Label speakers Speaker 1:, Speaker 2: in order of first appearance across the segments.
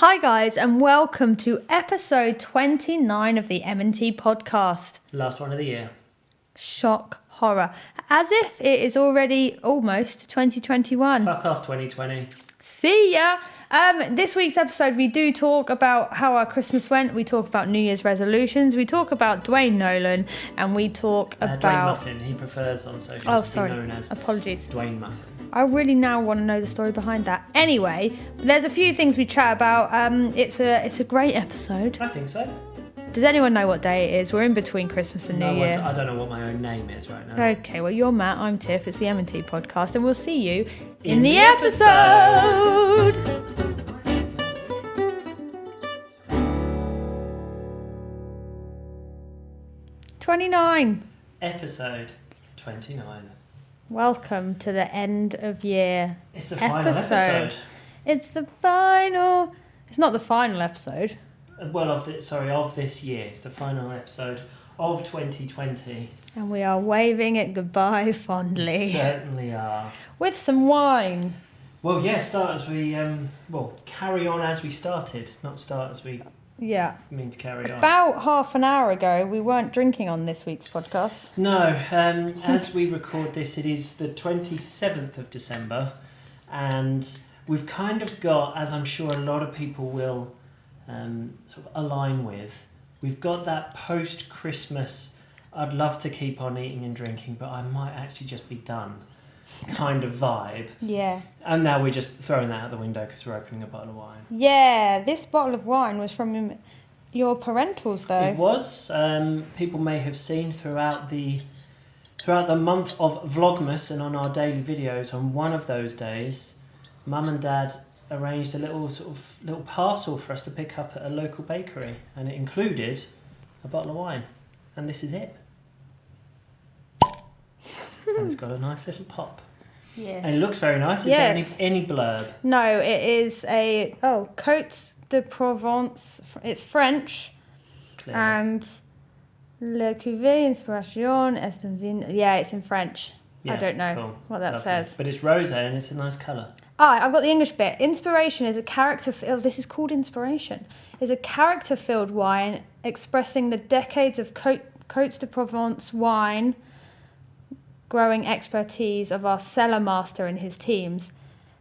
Speaker 1: Hi guys, and welcome to episode 29 of the M&T podcast.
Speaker 2: Last one of the year.
Speaker 1: Shock horror. As if it is already almost 2021.
Speaker 2: Fuck off 2020.
Speaker 1: See ya! This week's episode we do talk about how our Christmas went, we talk about New Year's resolutions, we talk about Dwayne Nolan, and we talk about...
Speaker 2: Dwayne Muffin, he prefers on socials to be known as
Speaker 1: apologies.
Speaker 2: Dwayne Muffin.
Speaker 1: I really now want to know the story behind that. Anyway, there's a few things we chat about. It's a great episode.
Speaker 2: I think so.
Speaker 1: Does anyone know what day it is? We're in between Christmas and New Year.
Speaker 2: I don't know what my own name is right now.
Speaker 1: Okay, well, you're Matt, I'm Tiff, it's the M&T podcast, and we'll see you in the episode! 29.
Speaker 2: Episode 29.
Speaker 1: Welcome to the end of year
Speaker 2: It's the final episode.
Speaker 1: It's the final... It's not the final episode.
Speaker 2: Well, of this year. It's the final episode of 2020.
Speaker 1: And we are waving it goodbye fondly.
Speaker 2: We certainly are.
Speaker 1: With some wine.
Speaker 2: Well, yeah, carry on as we started, not start as we mean to carry on.
Speaker 1: About half an hour ago, we weren't drinking on this week's podcast.
Speaker 2: No, as we record this, it is the 27th of December, and we've kind of got, as I'm sure a lot of people will sort of align with, we've got that post-Christmas, I'd love to keep on eating and drinking, but I might actually just be done kind of vibe.
Speaker 1: Yeah.
Speaker 2: And now we're just throwing that out the window because we're opening a bottle of wine.
Speaker 1: Yeah, this bottle of wine was from your parentals, though.
Speaker 2: It was. People may have seen throughout the month of Vlogmas and on our daily videos, on one of those days, Mum and Dad arranged a little parcel for us to pick up at a local bakery, and it included a bottle of wine. And this is it. And it's got a nice little pop.
Speaker 1: Yes.
Speaker 2: And it looks very nice. Is there any blurb?
Speaker 1: No, it is Côte de Provence. It's French.
Speaker 2: Clearly.
Speaker 1: And Le Cuvée Inspiration est un vin. Yeah, it's in French.
Speaker 2: Yeah,
Speaker 1: I don't know what that says.
Speaker 2: But it's rosé and it's a nice colour.
Speaker 1: I've got the English bit. Inspiration is a character... this is called Inspiration. Is a character-filled wine expressing the decades of Côte de Provence wine growing expertise of our cellar master and his teams.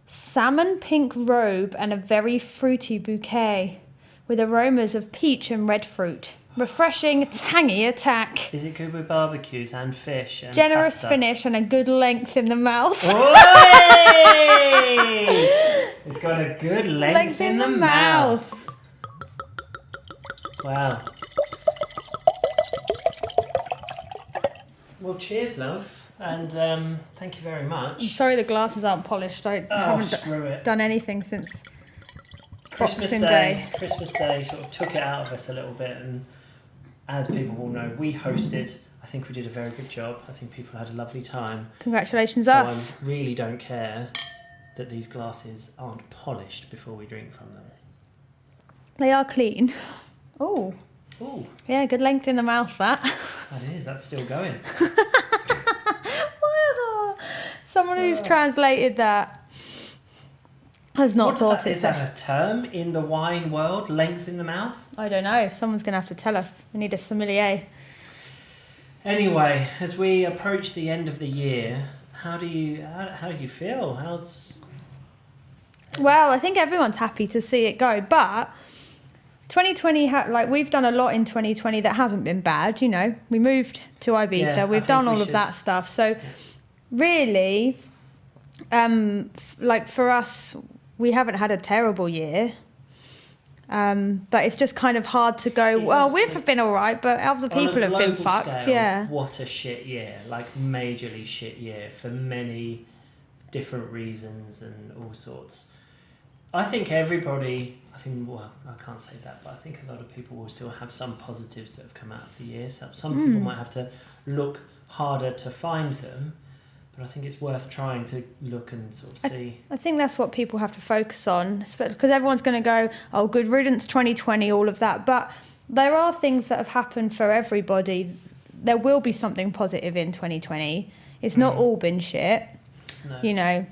Speaker 1: Salmon pink robe and a very fruity bouquet with aromas of peach and red fruit. Refreshing, tangy attack.
Speaker 2: Is it good with barbecues and fish and
Speaker 1: generous
Speaker 2: pasta?
Speaker 1: Finish and a good length in the mouth.
Speaker 2: It's got a good length in the mouth. Wow. Well, cheers, love. And thank you very much.
Speaker 1: I'm sorry the glasses aren't polished. I haven't done anything since
Speaker 2: Christmas
Speaker 1: Boxing
Speaker 2: Day. Christmas Day sort of took it out of us a little bit, and as people will know, we hosted. I think we did a very good job. I think people had a lovely time.
Speaker 1: Congratulations,
Speaker 2: so
Speaker 1: us.
Speaker 2: I really don't care that these glasses aren't polished before we drink from them. They
Speaker 1: are clean. Oh.
Speaker 2: Ooh.
Speaker 1: Yeah, good length in the mouth, that.
Speaker 2: That is. That's still going.
Speaker 1: Someone who's translated that has not thought it.
Speaker 2: Is that a term in the wine world? Length in the mouth?
Speaker 1: I don't know. Someone's going to have to tell us. We need a sommelier.
Speaker 2: Anyway, as we approach the end of the year, how do you feel?
Speaker 1: Well, I think everyone's happy to see it go, but 2020, we've done a lot in 2020 that hasn't been bad. You know, we moved to Ibiza.
Speaker 2: Yeah,
Speaker 1: we've done all of that stuff. So, really, for us, we haven't had a terrible year. But it's just kind of hard to go, well, we've been all right, but other people have been fucked.
Speaker 2: Scale,
Speaker 1: yeah.
Speaker 2: What a shit year. Majorly shit year for many different reasons and all sorts. I think everybody, I can't say that, but I think a lot of people will still have some positives that have come out of the year. So some people might have to look harder to find them, but I think it's worth trying to look and sort of see.
Speaker 1: I think that's what people have to focus on, because everyone's going to go, oh, good riddance 2020, all of that. But there are things that have happened for everybody. There will be something positive in 2020. It's not all been shit,
Speaker 2: No.
Speaker 1: you know.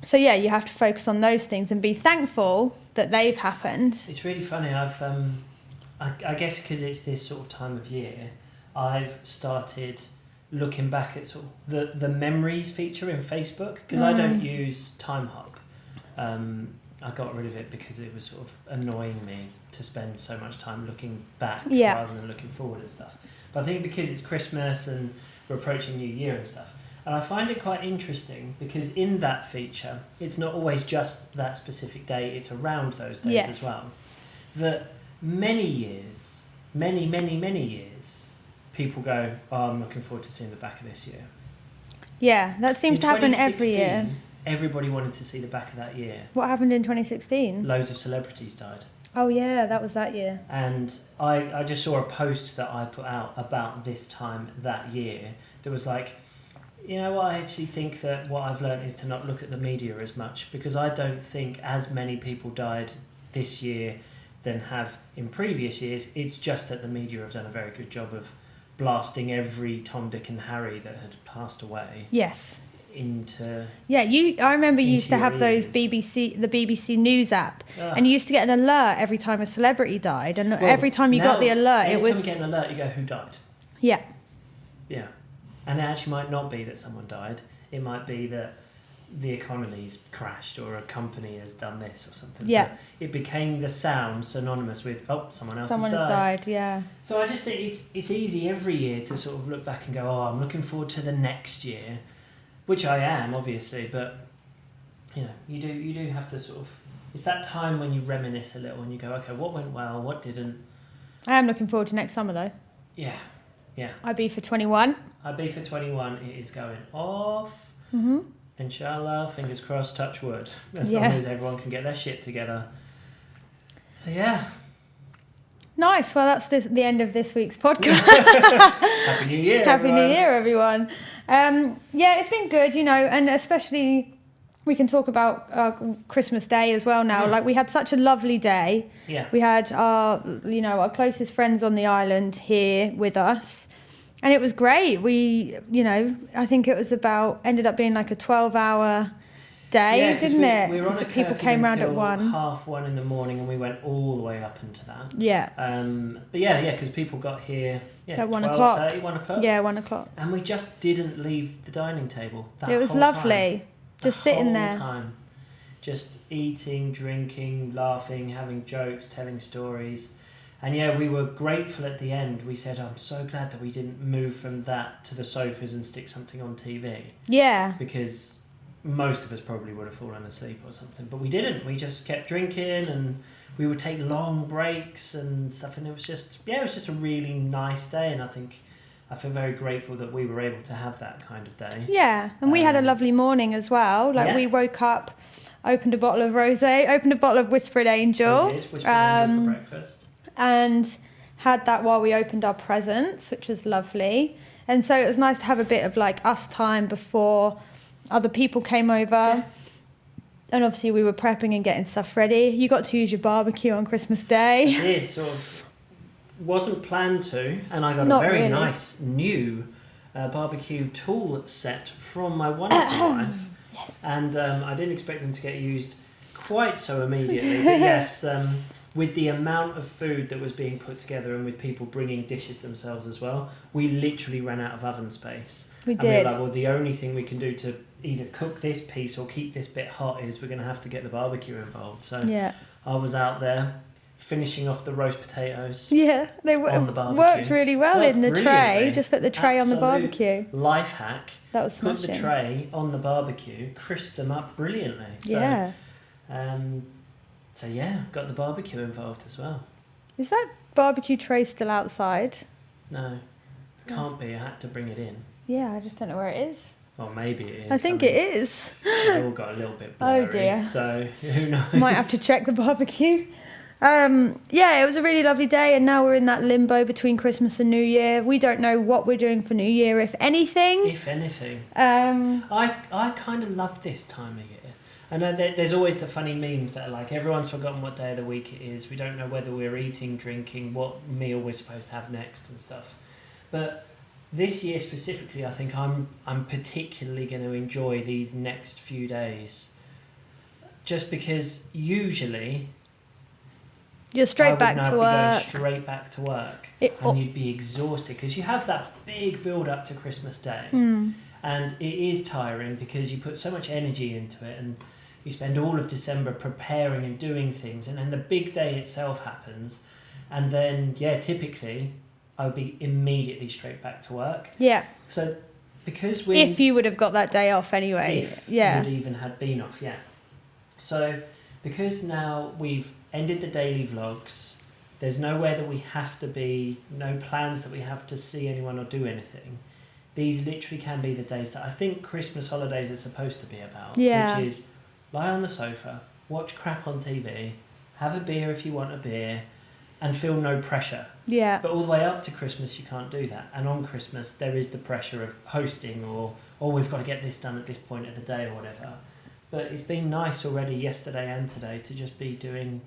Speaker 1: So, yeah, you have to focus on those things and be thankful that they've happened.
Speaker 2: It's really funny. I guess because it's this sort of time of year, I've started looking back at sort of the memories feature in Facebook, because I don't use Time Hop. I got rid of it because it was sort of annoying me to spend so much time looking back rather than looking forward and stuff. But I think because it's Christmas and we're approaching New Year and stuff, and I find it quite interesting because in that feature, it's not always just that specific day, it's around those days as well. That many years, many years, people go, oh, I'm looking forward to seeing the back of this year.
Speaker 1: Yeah, that seems to happen every year.
Speaker 2: Everybody wanted to see the back of that year.
Speaker 1: What happened in 2016?
Speaker 2: Loads of celebrities died.
Speaker 1: Oh yeah, that was that year.
Speaker 2: And I just saw a post that I put out about this time that year that was like, you know what, I actually think that what I've learned is to not look at the media as much, because I don't think as many people died this year than have in previous years. It's just that the media have done a very good job of blasting every Tom, Dick and Harry that had passed away.
Speaker 1: Yes.
Speaker 2: Into
Speaker 1: I remember you used to have
Speaker 2: ears.
Speaker 1: those the BBC News app, and you used to get an alert every time a celebrity died, and every time you got the alert, it was...
Speaker 2: Every time you get an alert, you go, who died?
Speaker 1: Yeah.
Speaker 2: Yeah. And it actually might not be that someone died. It might be that the economy's crashed or a company has done this or something.
Speaker 1: Yeah.
Speaker 2: But it became the sound synonymous with, someone else
Speaker 1: Someone
Speaker 2: has
Speaker 1: has died, yeah.
Speaker 2: So I just think it's easy every year to sort of look back and go, I'm looking forward to the next year, which I am, obviously, but, you do have to sort of... It's that time when you reminisce a little and you go, okay, what went well, what didn't?
Speaker 1: I am looking forward to next summer, though.
Speaker 2: Yeah.
Speaker 1: Ibiza 21.
Speaker 2: Ibiza 21, it is going off.
Speaker 1: Mm-hmm.
Speaker 2: Inshallah, fingers crossed, touch wood. As long as everyone can get their shit together. So, yeah.
Speaker 1: Nice. Well, that's the end of this week's podcast.
Speaker 2: Happy New Year,
Speaker 1: Happy New Year, everyone. It's been good, and especially we can talk about Christmas Day as well now. Like, we had such a lovely day.
Speaker 2: Yeah.
Speaker 1: We had our closest friends on the island here with us. And it was great. We, I think it was ended up being like a 12-hour day, didn't it?
Speaker 2: We were on a
Speaker 1: people came round at 1.
Speaker 2: 1:30 in the morning, and we went all the way up into that.
Speaker 1: Yeah.
Speaker 2: But because people got here
Speaker 1: at 1 o'clock.
Speaker 2: 1 o'clock.
Speaker 1: Yeah, 1 o'clock.
Speaker 2: And we just didn't leave the dining table.
Speaker 1: It was lovely. Just sitting there.
Speaker 2: Time. Just eating, drinking, laughing, having jokes, telling stories. And we were grateful at the end. We said, I'm so glad that we didn't move from that to the sofas and stick something on TV.
Speaker 1: Yeah.
Speaker 2: Because most of us probably would have fallen asleep or something. But we didn't. We just kept drinking, and we would take long breaks and stuff. And it was just a really nice day. And I feel very grateful that we were able to have that kind of day.
Speaker 1: Yeah. And we had a lovely morning as well. We woke up, opened a bottle of rosé, opened a bottle of Whispered Angel.
Speaker 2: We did, Whispered Angel for breakfast.
Speaker 1: And had that while we opened our presents, which was lovely. And so it was nice to have a bit of us time before other people came over. Yeah. And obviously we were prepping and getting stuff ready. You got to use your barbecue on Christmas Day.
Speaker 2: I did, sort of. Wasn't planned to, and I got a very nice new barbecue tool set from my wonderful wife.
Speaker 1: Yes.
Speaker 2: And I didn't expect them to get used quite so immediately. But yes, with the amount of food that was being put together and with people bringing dishes themselves as well, we literally ran out of oven space.
Speaker 1: We
Speaker 2: did. We were like, well, the only thing we can do to either cook this piece or keep this bit hot is we're going to have to get the barbecue involved. So I was out there finishing off the roast potatoes. Yeah, they
Speaker 1: on the barbecue. Worked really well in the tray. Just put the tray on the barbecue.
Speaker 2: Life hack.
Speaker 1: That was smashing.
Speaker 2: Put the tray on the barbecue, crisp them up brilliantly. So, got the barbecue involved as well.
Speaker 1: Is that barbecue tray still outside?
Speaker 2: No, can't be. I had to bring it in.
Speaker 1: Yeah, I just don't know where it is.
Speaker 2: Well, maybe it is.
Speaker 1: I think it is.
Speaker 2: They all got a little bit blurry.
Speaker 1: Oh dear.
Speaker 2: So who knows?
Speaker 1: Might have to check the barbecue. It was a really lovely day, and now we're in that limbo between Christmas and New Year. We don't know what we're doing for New Year, if anything.
Speaker 2: If anything. I kind of love this time of year. I know there's always the funny memes that are like, everyone's forgotten what day of the week it is. We don't know whether we're eating, drinking, what meal we're supposed to have next and stuff. But this year specifically, I think I'm particularly going to enjoy these next few days. Just because usually
Speaker 1: You're straight back to work.
Speaker 2: Going straight back to work, and you'd be exhausted because you have that big build up to Christmas Day, and it is tiring because you put so much energy into it, and you spend all of December preparing and doing things, and then the big day itself happens, and then typically I would be immediately straight back to work.
Speaker 1: Yeah.
Speaker 2: So because
Speaker 1: if you would have got that day off anyway,
Speaker 2: if you would even had been off, So because now we've ended the daily vlogs, there's nowhere that we have to be, no plans that we have to see anyone or do anything. These literally can be the days that I think Christmas holidays are supposed to be about, which is lie on the sofa, watch crap on TV, have a beer if you want a beer, and feel no pressure.
Speaker 1: Yeah.
Speaker 2: But all the way up to Christmas, you can't do that. And on Christmas, there is the pressure of hosting or we've got to get this done at this point of the day or whatever. But it's been nice already yesterday and today to just be doing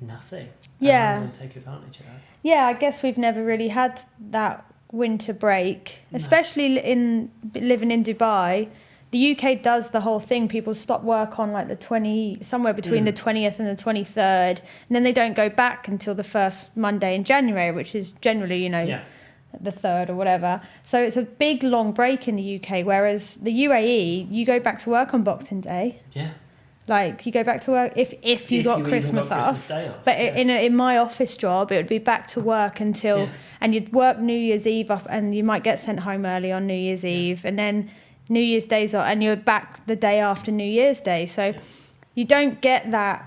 Speaker 2: nothing.
Speaker 1: Yeah.
Speaker 2: And take advantage of that.
Speaker 1: Yeah, I guess we've never really had that winter break, especially in living in Dubai. The UK does the whole thing. People stop work on like somewhere between the 20th and the 23rd, and then they don't go back until the first Monday in January, which is generally, the 3rd or whatever. So it's a big long break in the UK, whereas the UAE, you go back to work on Boxing Day.
Speaker 2: Yeah.
Speaker 1: Like you go back to work if you got Christmas off. But in my office job, it would be back to work until, and you'd work New Year's Eve up, and you might get sent home early on New Year's Eve, and then New Year's Day's off, and you're back the day after New Year's Day. So you don't get that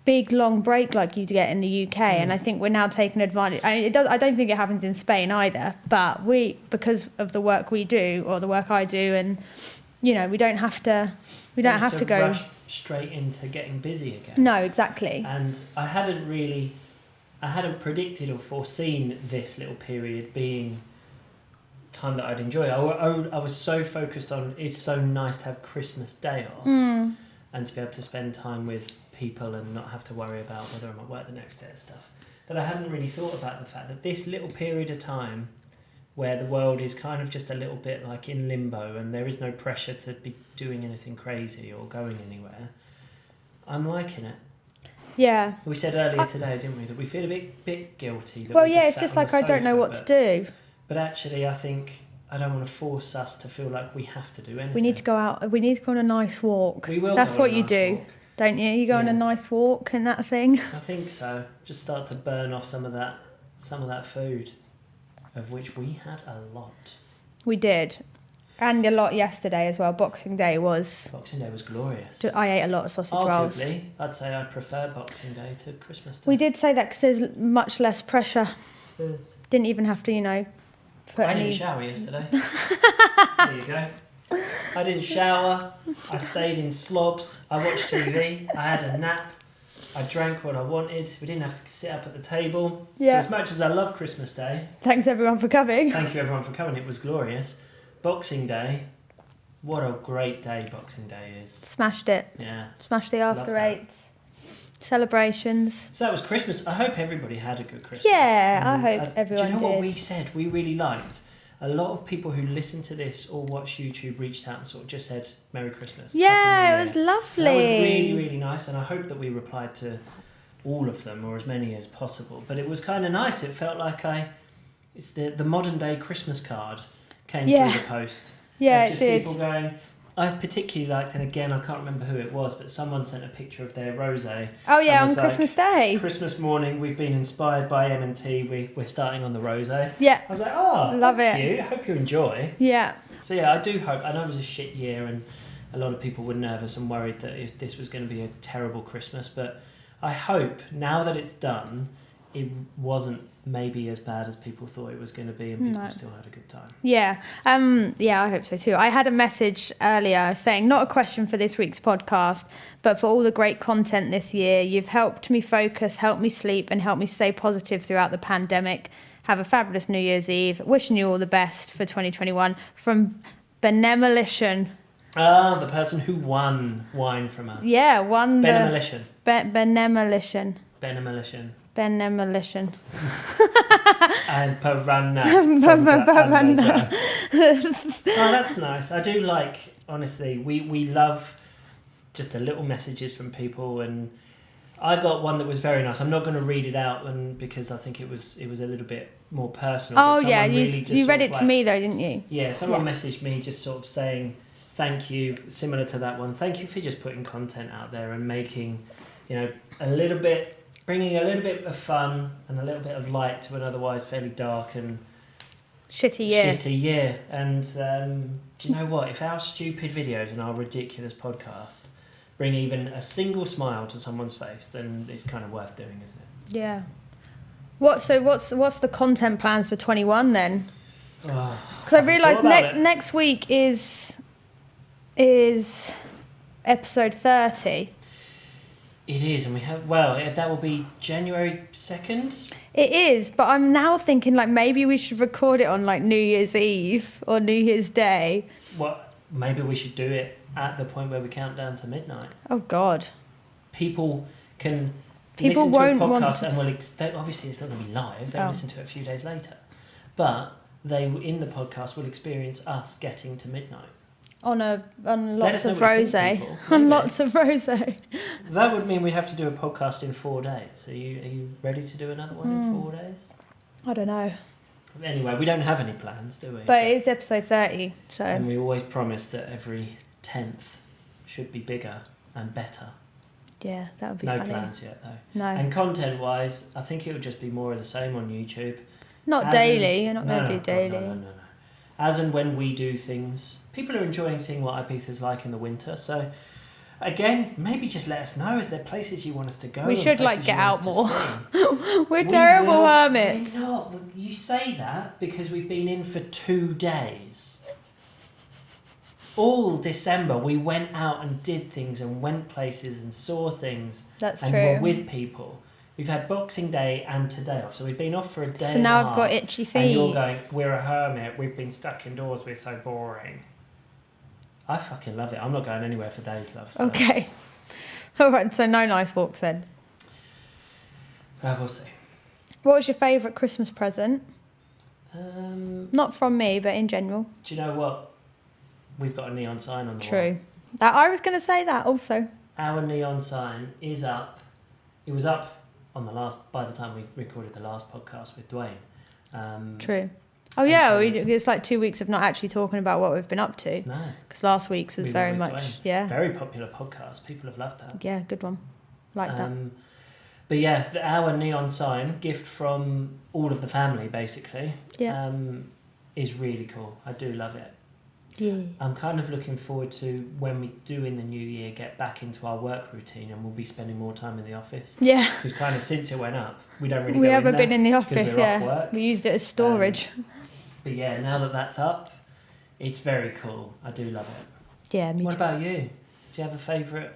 Speaker 1: big long break like you get in the UK, and I think we're now taking advantage. I don't think it happens in Spain either, but because of the work we do, or the work I do, and we don't have to go
Speaker 2: rush straight into getting busy again.
Speaker 1: No, exactly.
Speaker 2: And I hadn't predicted or foreseen this little period being time that I'd enjoy. I was so focused on it's so nice to have Christmas Day off and to be able to spend time with people and not have to worry about whether I'm at work the next day and stuff, that I hadn't really thought about the fact that this little period of time where the world is kind of just a little bit like in limbo and there is no pressure to be doing anything crazy or going anywhere, I'm liking it.
Speaker 1: Yeah.
Speaker 2: We said earlier today, didn't we, that we feel a bit guilty. That
Speaker 1: it's just like I don't know what to do.
Speaker 2: But actually, I think I don't want to force us to feel like we have to do anything.
Speaker 1: We need to go out. We need to go on a nice walk.
Speaker 2: We will.
Speaker 1: That's
Speaker 2: what
Speaker 1: you do, don't you? You go on a nice walk and that thing.
Speaker 2: I think so. Just start to burn off some of that food, of which we had a lot.
Speaker 1: We did, and a lot yesterday as well. Boxing Day was
Speaker 2: glorious.
Speaker 1: I ate a lot of sausage rolls.
Speaker 2: Arguably, I'd say I prefer Boxing Day to Christmas Day.
Speaker 1: We did say that because there's much less pressure. Didn't even have to,
Speaker 2: I didn't shower yesterday. There you go. I didn't shower. I stayed in slobs. I watched TV. I had a nap. I drank what I wanted. We didn't have to sit up at the table.
Speaker 1: Yeah.
Speaker 2: So as much as I love Christmas Day...
Speaker 1: Thanks everyone for coming.
Speaker 2: Thank you everyone for coming. It was glorious. Boxing Day. What a great day Boxing Day is.
Speaker 1: Smashed it.
Speaker 2: Yeah.
Speaker 1: Smashed the after eights. Celebrations.
Speaker 2: So that was Christmas. I hope everybody had a good Christmas.
Speaker 1: Yeah, I hope everyone did.
Speaker 2: Do you know what we said? We really liked. A lot of people who listen to this or watch YouTube reached out and sort of just said Merry Christmas.
Speaker 1: Yeah, it was lovely.
Speaker 2: That was really, really nice, and I hope that we replied to all of them or as many as possible. But it was kind of nice. It felt like it's the modern day Christmas card came through the post.
Speaker 1: Yeah,
Speaker 2: just
Speaker 1: it did.
Speaker 2: People going. I particularly liked, and again, I can't remember who it was, but someone sent a picture of their rosé.
Speaker 1: Oh yeah, on Christmas Day.
Speaker 2: Christmas morning, we've been inspired by M&T. We're starting on the rosé.
Speaker 1: Yeah.
Speaker 2: I was like, oh,
Speaker 1: love
Speaker 2: that's
Speaker 1: it.
Speaker 2: cute. I hope you enjoy.
Speaker 1: Yeah.
Speaker 2: So yeah, I do hope. I know it was a shit year, and a lot of people were nervous and worried that this was going to be a terrible Christmas. But I hope now that it's done, it wasn't maybe as bad as people thought it was going to be, and people still had a good time.
Speaker 1: Yeah. I hope so too. I had a message earlier saying, not a question for this week's podcast, but for all the great content this year. You've helped me focus, helped me sleep, and helped me stay positive throughout the pandemic. Have a fabulous New Year's Eve. Wishing you all the best for 2021 from Benemolition.
Speaker 2: Ah, the person who won wine from us.
Speaker 1: Yeah, won the...
Speaker 2: Benemolition.
Speaker 1: Benemolition.
Speaker 2: Benemolition.
Speaker 1: Benemolition.
Speaker 2: And Parana. Oh, that's nice. I do like, honestly, we love just the little messages from people, and I got one that was very nice. I'm not going to read it out, because I think it was a little bit more personal.
Speaker 1: Oh yeah, you read it to me though, didn't you?
Speaker 2: Yeah, someone messaged me just sort of saying thank you, similar to that one. Thank you for just putting content out there and making, bringing a little bit of fun and a little bit of light to an otherwise fairly dark and
Speaker 1: shitty year.
Speaker 2: And do you know what? If our stupid videos and our ridiculous podcast bring even a single smile to someone's face, then it's kind of worth doing, isn't it?
Speaker 1: Yeah. What's the content plans for 21 then? Because I realised next week is episode 30.
Speaker 2: It is, and that will be January 2nd.
Speaker 1: It is, but I'm now thinking like maybe we should record it on like New Year's Eve or New Year's Day.
Speaker 2: Well, maybe we should do it at the point where we count down to midnight.
Speaker 1: Oh God.
Speaker 2: People won't
Speaker 1: listen to a podcast
Speaker 2: and obviously it's not going to be live. They'll listen to it a few days later, but they in the podcast will experience us getting to midnight
Speaker 1: on lots of rosé. On lots of rosé.
Speaker 2: That would mean we have to do a podcast in 4 days. Are you ready to do another one in 4 days?
Speaker 1: I don't know.
Speaker 2: Anyway, we don't have any plans, do we?
Speaker 1: But it is episode 30, so.
Speaker 2: And we always promise that every 10th should be bigger and better.
Speaker 1: Yeah, that would be
Speaker 2: funny.
Speaker 1: No
Speaker 2: plans yet, though.
Speaker 1: No.
Speaker 2: And content-wise, I think it would just be more of the same on YouTube.
Speaker 1: Not daily. You're not going to do daily.
Speaker 2: No. As and when we do things, people are enjoying seeing what Ibiza's like in the winter. So, again, maybe just let us know. Is there places you want us to go?
Speaker 1: We should get out more. We're terrible hermits.
Speaker 2: We're not. You say that because we've been in for 2 days. All December we went out and did things and went places and saw things.
Speaker 1: That's
Speaker 2: and
Speaker 1: true.
Speaker 2: were with people. We've had Boxing Day and today off, so we've been off for a day.
Speaker 1: So now I've got itchy feet.
Speaker 2: And you're going, we're a hermit, we've been stuck indoors, we're so boring. I fucking love it. I'm not going anywhere for days, love. So.
Speaker 1: Okay. Alright, so no nice walks then.
Speaker 2: We'll see.
Speaker 1: What was your favourite Christmas present? Not from me, but in general.
Speaker 2: Do you know what? We've got a neon sign on the wall.
Speaker 1: True. I was going to say that also.
Speaker 2: Our neon sign is up. It was up by the time we recorded the last podcast with Dwayne.
Speaker 1: True. Oh yeah, it's like 2 weeks of not actually talking about what we've been up to.
Speaker 2: No.
Speaker 1: Because last week's was very much,
Speaker 2: Dwayne.
Speaker 1: yeah.
Speaker 2: Very popular podcast. People have loved that.
Speaker 1: Yeah, good one. Like that.
Speaker 2: But yeah, our neon sign, gift from all of the family basically, is really cool. I do love it.
Speaker 1: Yeah.
Speaker 2: I'm kind of looking forward to when we do in the new year get back into our work routine and we'll be spending more time in the office.
Speaker 1: Yeah.
Speaker 2: Because kind of since it went up, we don't really
Speaker 1: We
Speaker 2: go
Speaker 1: haven't
Speaker 2: in there
Speaker 1: been in the office,
Speaker 2: because we're off work.
Speaker 1: We used it as storage.
Speaker 2: But yeah, now that that's up, it's very cool. I do love it.
Speaker 1: Yeah, me too.
Speaker 2: What about you? Do you have a favourite?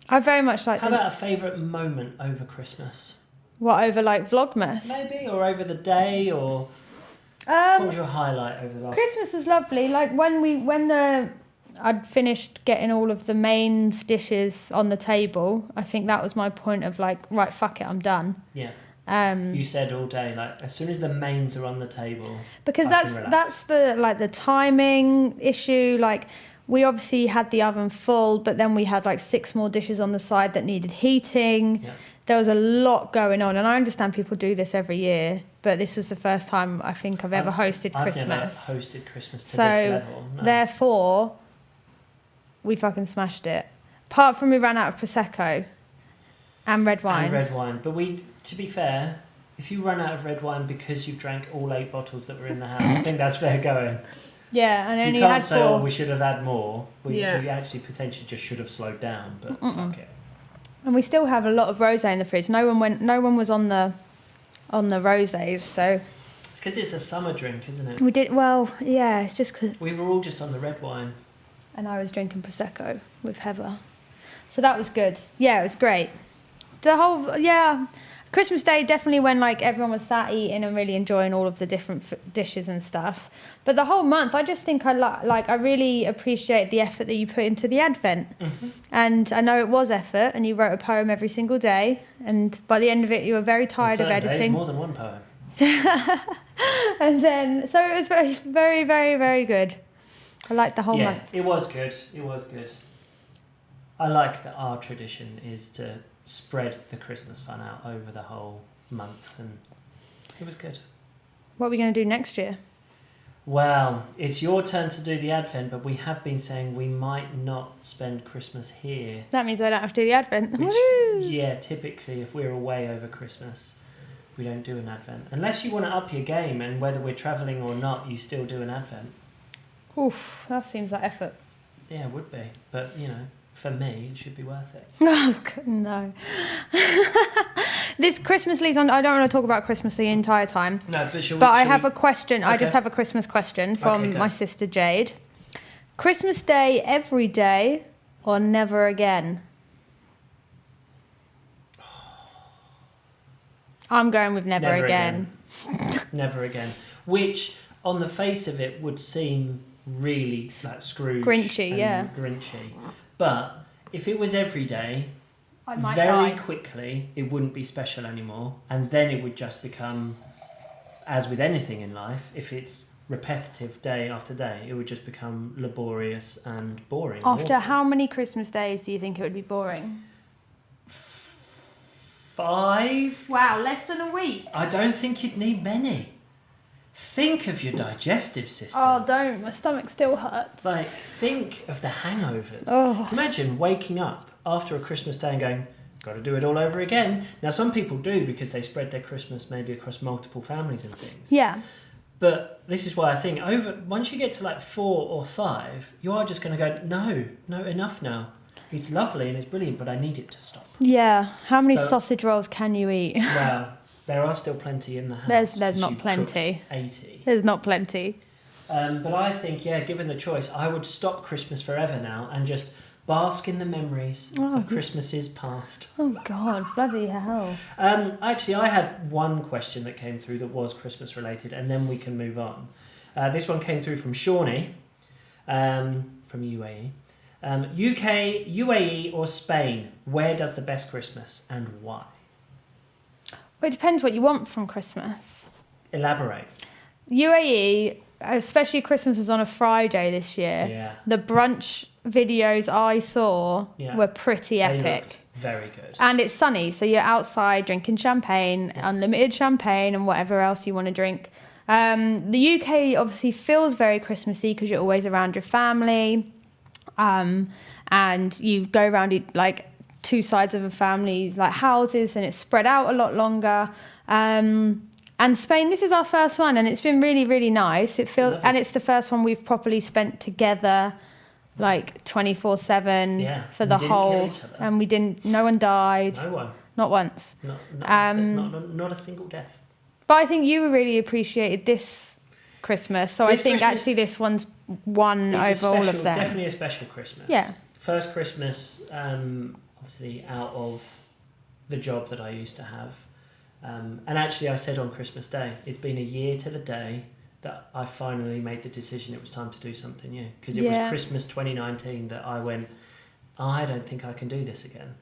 Speaker 1: I very much like.
Speaker 2: How about a favourite moment over Christmas?
Speaker 1: What, over like Vlogmas?
Speaker 2: Maybe, or over the day, or what was your highlight over the last?
Speaker 1: Christmas was lovely. Like I'd finished getting all of the mains dishes on the table. I think that was my point of like, right, fuck it, I'm done.
Speaker 2: Yeah. You said all day, like as soon as the mains are on the table.
Speaker 1: Because that's the timing issue. Like we obviously had the oven full, but then we had like 6 more dishes on the side that needed heating.
Speaker 2: Yeah.
Speaker 1: There was a lot going on, and I understand people do this every year, but this was the first time I think I've ever hosted Christmas.
Speaker 2: I've never hosted Christmas to this level. No.
Speaker 1: Therefore, we fucking smashed it. Apart from we ran out of Prosecco and red wine.
Speaker 2: But to be fair, if you run out of red wine because you've drank all 8 bottles that were in the house, I think that's fair going.
Speaker 1: Yeah, and only
Speaker 2: you can't
Speaker 1: had
Speaker 2: say,
Speaker 1: 4.
Speaker 2: oh, we should have had more. We actually potentially just should have slowed down, but fuck it.
Speaker 1: And we still have a lot of rosé in the fridge. No one was on the rosés, so.
Speaker 2: It's because it's a summer drink, isn't it?
Speaker 1: We did well. Yeah, it's just because
Speaker 2: we were all just on the red wine.
Speaker 1: And I was drinking Prosecco with Heather, so that was good. Yeah, it was great. The whole Christmas Day definitely when like everyone was sat eating and really enjoying all of the different dishes and stuff. But the whole month, I just think I really appreciate the effort that you put into the Advent. Mm-hmm. And I know it was effort, and you wrote a poem every single day. And by the end of it, you were very tired of editing.
Speaker 2: Days, more than one poem.
Speaker 1: And then, so it was very, very, very, very good. I liked the whole month.
Speaker 2: It was good. I like that our tradition is to spread the Christmas fun out over the whole month, and it was good.
Speaker 1: What are we going to do next year?
Speaker 2: Well, it's your turn to do the Advent, but we have been saying we might not spend Christmas here.
Speaker 1: That means I don't have to do the Advent.
Speaker 2: Which,
Speaker 1: Woo!
Speaker 2: yeah, typically if we're away over Christmas, we don't do an Advent. Unless you want to up your game and whether we're travelling or not, you still do an Advent.
Speaker 1: Oof, that seems like effort.
Speaker 2: Yeah, it would be. But, for me, it should be worth it.
Speaker 1: Oh, no. This Christmas leads on. I don't want to talk about Christmas the entire time.
Speaker 2: No, but
Speaker 1: I have a question. Okay. I just have a Christmas question from my sister Jade. Christmas Day every day or never again? I'm going with never again.
Speaker 2: Never again. Which, on the face of it, would seem really like Scrooge. Grinchy. But if it was every day,
Speaker 1: I might
Speaker 2: very
Speaker 1: die.
Speaker 2: quickly, it wouldn't be special anymore. And then it would just become, as with anything in life, if it's repetitive day after day, it would just become laborious and boring.
Speaker 1: After how many Christmas days do you think it would be boring?
Speaker 2: 5.
Speaker 1: Wow, less than a week.
Speaker 2: I don't think you'd need many. Think of your digestive system.
Speaker 1: Oh, don't. My stomach still hurts.
Speaker 2: Like, think of the hangovers.
Speaker 1: Oh.
Speaker 2: Imagine waking up after a Christmas day and going, got to do it all over again. Now, some people do because they spread their Christmas maybe across multiple families and things.
Speaker 1: Yeah.
Speaker 2: But this is why I think once you get to like 4 or 5, you are just going to go, no, enough now. It's lovely and it's brilliant, but I need it to stop.
Speaker 1: Yeah. How many sausage rolls can you eat?
Speaker 2: Well, there are still plenty in the house.
Speaker 1: There's not plenty.
Speaker 2: 80.
Speaker 1: There's not plenty.
Speaker 2: But I think, given the choice, I would stop Christmas forever now and just bask in the memories of Christmases past.
Speaker 1: Oh, God. Bloody hell.
Speaker 2: Actually, I had one question that came through that was Christmas related, and then we can move on. This one came through from Shawnee, from UAE. UK, UAE or Spain, where does the best Christmas and why?
Speaker 1: Well, it depends what you want from Christmas.
Speaker 2: Elaborate.
Speaker 1: UAE, especially Christmas was on a Friday this year.
Speaker 2: Yeah.
Speaker 1: The brunch videos I saw were pretty epic.
Speaker 2: They looked very good.
Speaker 1: And it's sunny, so you're outside drinking champagne, unlimited champagne and whatever else you want to drink. The UK obviously feels very Christmassy because you're always around your family. And you go around like two sides of a family's like houses and it's spread out a lot longer. And Spain, this is our first one and it's been really, really nice. It feels, and it's the first one we've properly spent together like 24/7 for the whole, and we didn't, no one died.
Speaker 2: No one.
Speaker 1: Not once.
Speaker 2: Not a single death.
Speaker 1: But I think you really appreciated this Christmas. So I think actually this one's won over all of them.
Speaker 2: Definitely a special Christmas.
Speaker 1: Yeah.
Speaker 2: First Christmas, obviously out of the job that I used to have. And actually I said on Christmas Day, it's been a year to the day that I finally made the decision it was time to do something new. Because it was Christmas 2019 that I went, I don't think I can do this again.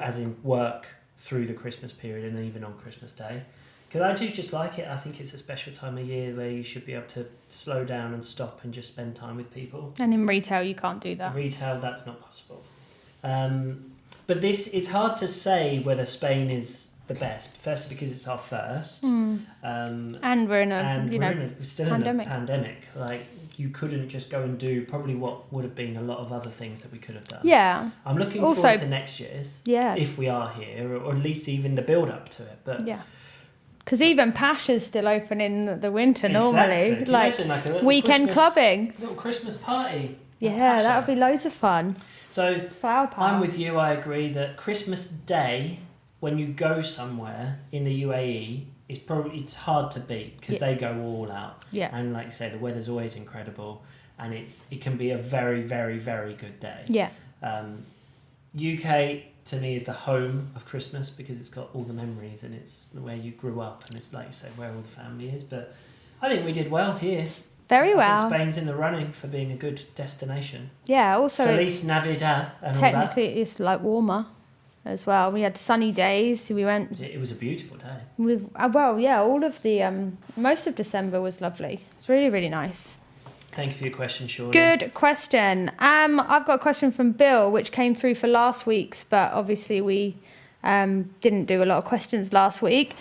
Speaker 2: As in work through the Christmas period and even on Christmas Day. Because I do just like it. I think it's a special time of year where you should be able to slow down and stop and just spend time with people.
Speaker 1: And in retail, you can't do that.
Speaker 2: Retail, that's not possible. But it's hard to say whether Spain is the best. Firstly, because it's our first.
Speaker 1: And we're in
Speaker 2: we're still pandemic. In a pandemic. Like, you couldn't just go and do probably what would have been a lot of other things that we could have done.
Speaker 1: Yeah.
Speaker 2: I'm looking forward to next year's. Yeah. If we are here, or at least even the build up to it. But
Speaker 1: yeah. Because even Pasha's still open in the winter normally. Like weekend clubbing.
Speaker 2: Little Christmas party.
Speaker 1: Yeah, that would be loads of fun.
Speaker 2: So
Speaker 1: Flower power.
Speaker 2: I'm with you. I agree that Christmas Day, when you go somewhere in the UAE, it's hard to beat because they go all out.
Speaker 1: Yeah.
Speaker 2: And like you say, the weather's always incredible, and it can be a very, very, very good day.
Speaker 1: Yeah.
Speaker 2: UK to me is the home of Christmas because it's got all the memories and it's where you grew up and it's like you say where all the family is. But I think we did well here.
Speaker 1: Very well.
Speaker 2: I think Spain's in the running for being a good destination.
Speaker 1: Yeah. Also,
Speaker 2: Feliz Navidad and
Speaker 1: technically
Speaker 2: all that.
Speaker 1: it's like warmer as well. We had sunny days. We went.
Speaker 2: It was a beautiful day.
Speaker 1: With all of the most of December was lovely. It's really, really nice.
Speaker 2: Thank you for your question, Shawnee.
Speaker 1: Good question. I've got a question from Bill, which came through for last week's, but obviously we Didn't do a lot of questions last week.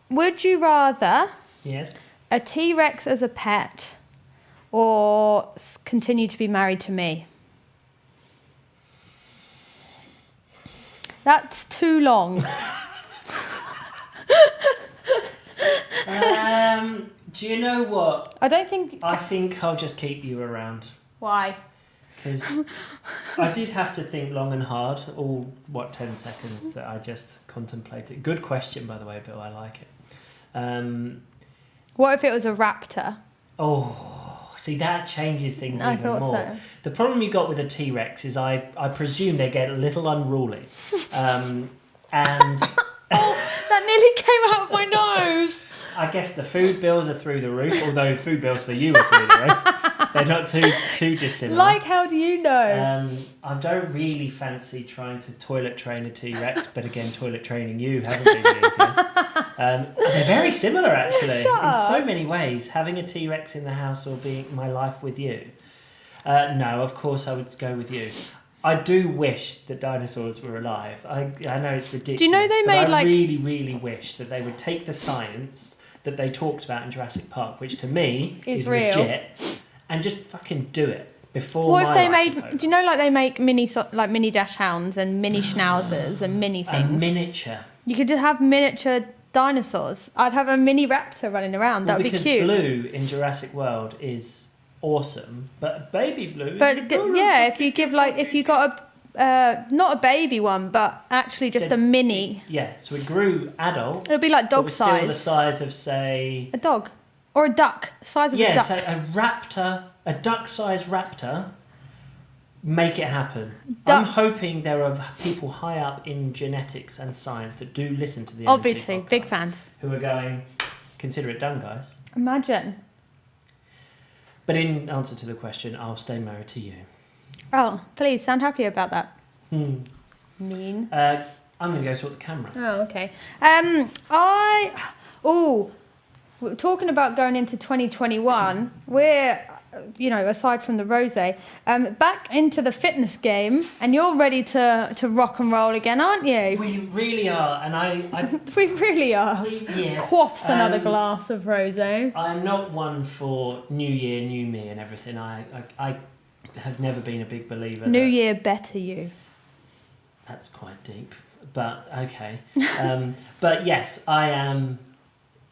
Speaker 1: Would you rather
Speaker 2: Yes.
Speaker 1: a T-Rex as a pet or continue to be married to me? That's too long.
Speaker 2: Do you know what?
Speaker 1: I don't think...
Speaker 2: I think I'll just keep you around.
Speaker 1: Why?
Speaker 2: Because I did have to think long and hard, all, 10 seconds that I just contemplated. Good question, by the way, Bill, I like it.
Speaker 1: What if it was a raptor?
Speaker 2: Oh, see, that changes things
Speaker 1: I
Speaker 2: even
Speaker 1: thought
Speaker 2: more.
Speaker 1: so.
Speaker 2: The problem you got with a T-Rex is I presume they get a little unruly. And
Speaker 1: That nearly came out of my nose.
Speaker 2: I guess the food bills are through the roof, although food bills for you are through the roof. They're not too dissimilar.
Speaker 1: Like, how do you know?
Speaker 2: I don't really fancy trying to toilet train a T-Rex, but again, toilet training you hasn't been the easiest. They're very similar, actually, in so many ways. Having a T-Rex in the house or being my life with you. No, of course I would go with you. I do wish that dinosaurs were alive. I know it's ridiculous.
Speaker 1: Do you know they made
Speaker 2: I really, really wish that they would take the science that they talked about in Jurassic Park, which to me is
Speaker 1: real.
Speaker 2: legit, and just fucking do it before.
Speaker 1: What if they
Speaker 2: my life is
Speaker 1: made?
Speaker 2: over.
Speaker 1: Do you know, like, they make mini dash hounds and mini schnauzers and mini
Speaker 2: A
Speaker 1: things?
Speaker 2: miniature.
Speaker 1: You could just have miniature dinosaurs. I'd have a mini raptor running around. That'd be cute.
Speaker 2: Because Blue in Jurassic World is awesome, but baby Blue.
Speaker 1: But if you got a not a baby one, but actually just a mini.
Speaker 2: Yeah, so it grew adult.
Speaker 1: It'll be like
Speaker 2: but
Speaker 1: dog
Speaker 2: was
Speaker 1: size.
Speaker 2: Still the size of, say,
Speaker 1: A dog or a duck. Size of a duck.
Speaker 2: so a raptor, a duck-sized raptor. Make it happen. I'm hoping there are people high up in genetics and science that do listen to the
Speaker 1: Obviously,
Speaker 2: MT
Speaker 1: big
Speaker 2: podcast
Speaker 1: fans.
Speaker 2: who are going, consider it done, guys.
Speaker 1: Imagine.
Speaker 2: But in answer to the question, I'll stay married to you.
Speaker 1: Oh, please sound happy about that.
Speaker 2: I'm going to go sort the camera.
Speaker 1: Oh, okay. We're talking about going into 2021. We're, aside from the rosé, back into the fitness game, and you're ready to rock and roll again, aren't you?
Speaker 2: We really are, and I
Speaker 1: We really are.
Speaker 2: yes.
Speaker 1: Quaffs another glass of rosé.
Speaker 2: I'm not one for New Year, New Me and everything. I have never been a big believer.
Speaker 1: New Year, better you.
Speaker 2: That's quite deep, but okay. But yes, I am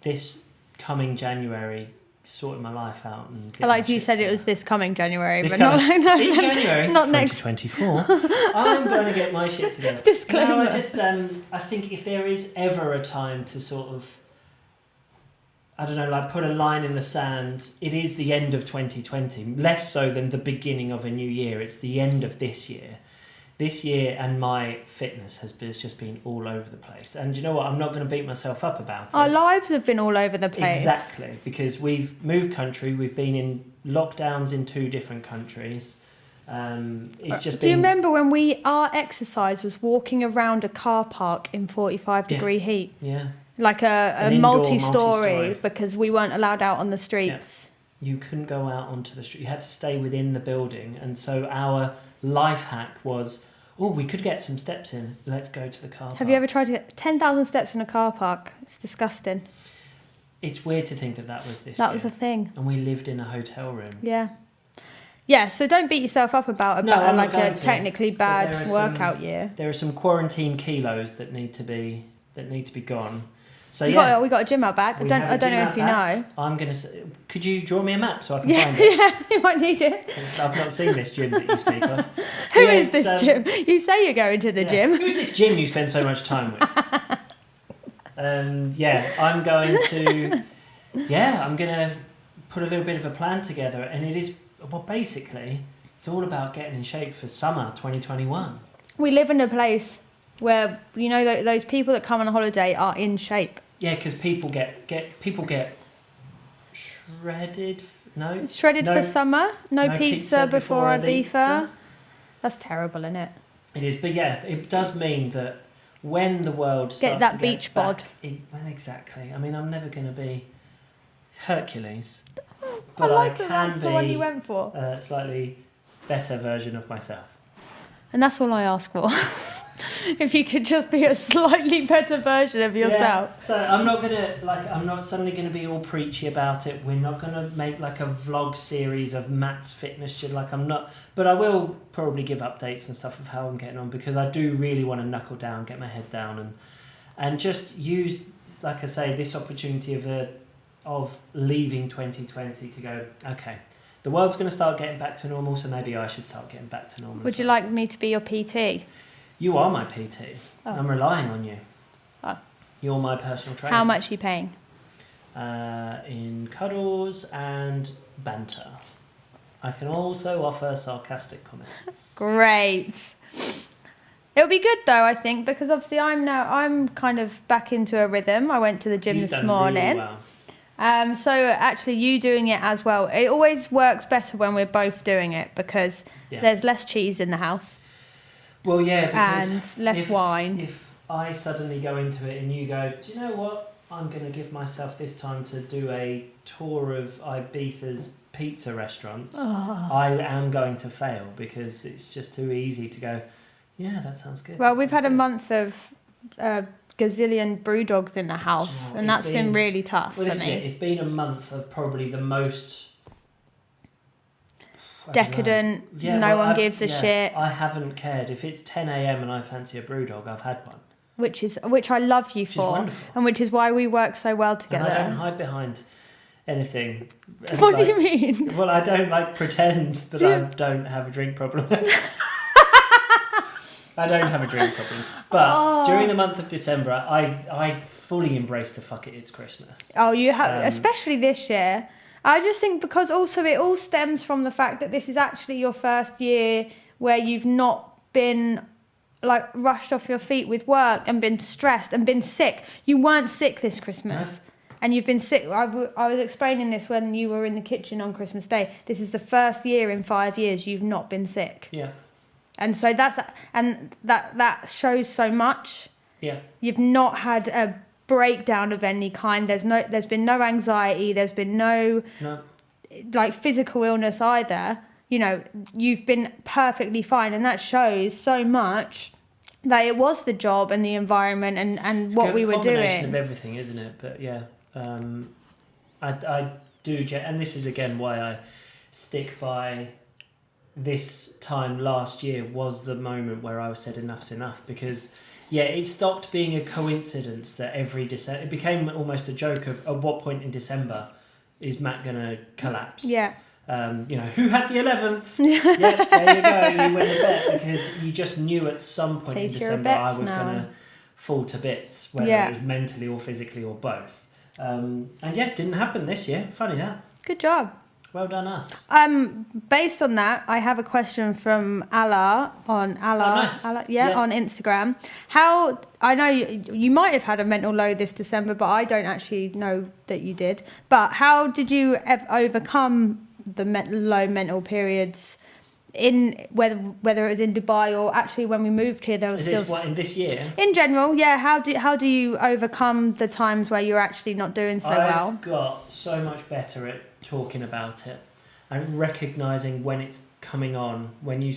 Speaker 2: this coming January sorting my life out. And
Speaker 1: I like you said it was this coming January,
Speaker 2: this
Speaker 1: but
Speaker 2: coming,
Speaker 1: not
Speaker 2: in January,
Speaker 1: not next.
Speaker 2: 2024. I'm going to get my shit together.
Speaker 1: Disclaimer.
Speaker 2: No, I think if there is ever a time to sort of, I don't know, like put a line in the sand, it is the end of 2020. Less so than the beginning of a new year. It's the end of this year. This year and my fitness has just been all over the place. And you know what? I'm not going to beat myself up about it.
Speaker 1: Our lives have been all over the place.
Speaker 2: Exactly. Because we've moved country. We've been in lockdowns in 2 different countries. It's just
Speaker 1: Do you remember when our exercise was walking around a car park in 45-degree heat?
Speaker 2: Yeah.
Speaker 1: Like a multi-story, because we weren't allowed out on the streets.
Speaker 2: Yeah. You couldn't go out onto the street. You had to stay within the building. And so our life hack was, we could get some steps in. Let's go to the car park.
Speaker 1: Have you ever tried to get 10,000 steps in a car park? It's disgusting.
Speaker 2: It's weird to think that was this
Speaker 1: That
Speaker 2: year.
Speaker 1: was a thing.
Speaker 2: And we lived in a hotel room.
Speaker 1: Yeah. Yeah, so don't beat yourself up about a technically bad workout year.
Speaker 2: There are some quarantine kilos that need to be gone. So
Speaker 1: we got a gym out back. I don't know if you know.
Speaker 2: I'm gonna say, could you draw me a map so I can find it?
Speaker 1: Yeah, you might need it.
Speaker 2: I've not seen this gym that you speak of.
Speaker 1: Who is this gym? You say you're going to the gym.
Speaker 2: Who's this gym you spend so much time with? I'm going to put a little bit of a plan together, and it is basically it's all about getting in shape for summer 2021.
Speaker 1: We live in a place where those people that come on holiday are in shape.
Speaker 2: Yeah, because people get shredded.
Speaker 1: Shredded for summer. No pizza before Ibiza. That's terrible, isn't it?
Speaker 2: It is, but yeah, it does mean that when the world starts
Speaker 1: get that
Speaker 2: to
Speaker 1: beach
Speaker 2: back,
Speaker 1: bod.
Speaker 2: Exactly. I mean, I'm never going to be Hercules,
Speaker 1: I
Speaker 2: but
Speaker 1: like
Speaker 2: I can
Speaker 1: that's
Speaker 2: be
Speaker 1: the one you went for.
Speaker 2: A slightly better version of myself.
Speaker 1: And that's all I ask for. If you could just be a slightly better version of yourself.
Speaker 2: Yeah. So I'm not suddenly gonna be all preachy about it. We're not gonna make like a vlog series of Matt's fitness shit. But I will probably give updates and stuff of how I'm getting on, because I do really want to knuckle down, get my head down, and just use, like I say, this opportunity of leaving 2020 to go, okay, the world's going to start getting back to normal, so maybe I should start getting back to normal.
Speaker 1: Would you like me to be your PT?
Speaker 2: You are my PT.
Speaker 1: Oh.
Speaker 2: I'm relying on you.
Speaker 1: Oh.
Speaker 2: You're my personal trainer.
Speaker 1: How much are you paying?
Speaker 2: In cuddles and banter. I can also offer sarcastic comments.
Speaker 1: Great. It'll be good though, I think, because obviously I'm kind of back into a rhythm. I went to the gym this morning.
Speaker 2: Really well.
Speaker 1: So actually you doing it as well, it always works better when we're both doing it, because there's less cheese in the house.
Speaker 2: Well, yeah, because
Speaker 1: and less wine.
Speaker 2: If I suddenly go into it and you go, do you know what? I'm going to give myself this time to do a tour of Ibiza's pizza restaurants. Oh. I am going to fail, because it's just too easy to go, yeah, that sounds good.
Speaker 1: Well, we've had a month of gazillion brew dogs in the house, and that's been really tough for me.
Speaker 2: It's been a month of probably the most
Speaker 1: decadent. No one gives a shit.
Speaker 2: I haven't cared. If it's 10 a.m. and I fancy a brew dog, I've had one.
Speaker 1: Which I love you for, and which is why we work so well together.
Speaker 2: And I don't hide behind anything.
Speaker 1: What do you mean?
Speaker 2: Well, I don't pretend that I don't have a drink problem. I don't have a drink problem. But during the month of December, I fully embraced the fuck it, it's Christmas.
Speaker 1: Oh, you have, especially this year. I just think because also it all stems from the fact that this is actually your first year where you've not been like rushed off your feet with work and been stressed and been sick. You weren't sick this Christmas. No. And you've been sick. I was explaining this when you were in the kitchen on Christmas Day. This is the first year in 5 years you've not been sick.
Speaker 2: Yeah.
Speaker 1: And so that shows so much.
Speaker 2: Yeah.
Speaker 1: You've not had a breakdown of any kind. There's been no anxiety. There's been no like physical illness either. You know, you've been perfectly fine, and that shows so much that it was the job and the environment and what we were doing. It's a combination
Speaker 2: of everything, isn't it? But yeah, I do, and this is again why I stick by. This time last year was the moment where I said enough's enough, because it stopped being a coincidence that every December it became almost a joke of at what point in December is Matt gonna collapse.
Speaker 1: Who
Speaker 2: had the 11th? Yeah, there you go, you win a bet, because you just knew at some point in December I was gonna fall to bits, whether it was mentally or physically or both. It didn't happen this year. Funny that.
Speaker 1: Good job.
Speaker 2: Well done, us.
Speaker 1: Based on that, I have a question from Ala on Instagram. How I know you might have had a mental low this December, but I don't actually know that you did. But how did you overcome the low mental periods? In whether it was in Dubai or actually when we moved here, there was
Speaker 2: in this year?
Speaker 1: In general, yeah. How do you overcome the times where you're actually not doing so well?
Speaker 2: I've got so much better at talking about it and recognizing when it's coming on, when you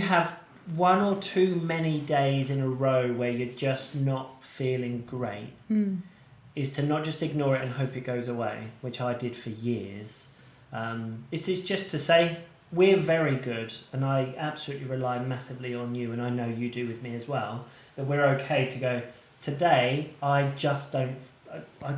Speaker 2: have one or too many days in a row where you're just not feeling great, is to not just ignore it and hope it goes away, which I did for years. It's just to say we're very good, and I absolutely rely massively on you, and I know you do with me as well, that we're okay to go, today I just don't.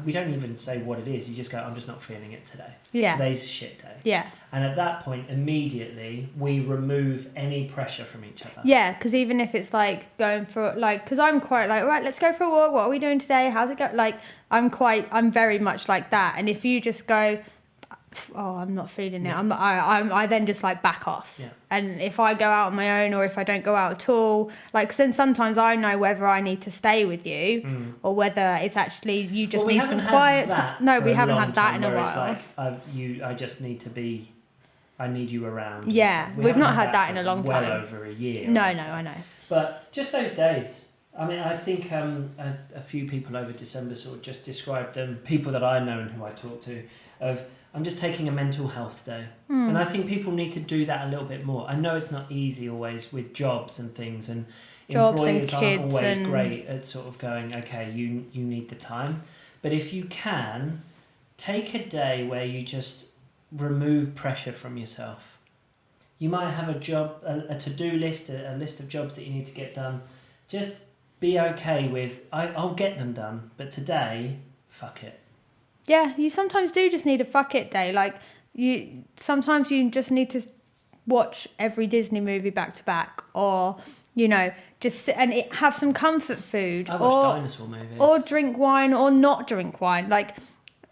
Speaker 2: We don't even say what it is. You just go, I'm just not feeling it today.
Speaker 1: Yeah.
Speaker 2: Today's a shit day.
Speaker 1: Yeah.
Speaker 2: And at that point, immediately, we remove any pressure from each other.
Speaker 1: Yeah, because even if it's like going for, like, because I'm quite like, right, let's go for a walk. What are we doing today? How's it go? Like, I'm very much like that. And if you just go, I'm not feeling it. I then just like back off. Yeah. And if I go out on my own, or if I don't go out at all, like then sometimes I know whether I need to stay with you or whether it's actually you just need some quiet. No, we haven't had that in a while.
Speaker 2: I need you around.
Speaker 1: Yeah, we've not had that in a long time.
Speaker 2: Well over a year.
Speaker 1: No, I know.
Speaker 2: But just those days. I mean, I think a few people over December sort of just described them, people that I know and who I talk to, of I'm just taking a mental health day. And I think people need to do that a little bit more. I know it's not easy always with jobs and things, and
Speaker 1: Jobs
Speaker 2: employers
Speaker 1: and kids
Speaker 2: aren't always
Speaker 1: and...
Speaker 2: great at sort of going, okay, you need the time. But if you can, take a day where you just remove pressure from yourself. You might have a job, a to-do list, a list of jobs that you need to get done. Just be okay with, I'll get them done, but today, fuck it.
Speaker 1: Yeah, you sometimes do just need a fuck it day. Like, sometimes you just need to watch every Disney movie back to back, or, you know, just sit and have some comfort food.
Speaker 2: I watch dinosaur movies.
Speaker 1: Or drink wine or not drink wine. Like,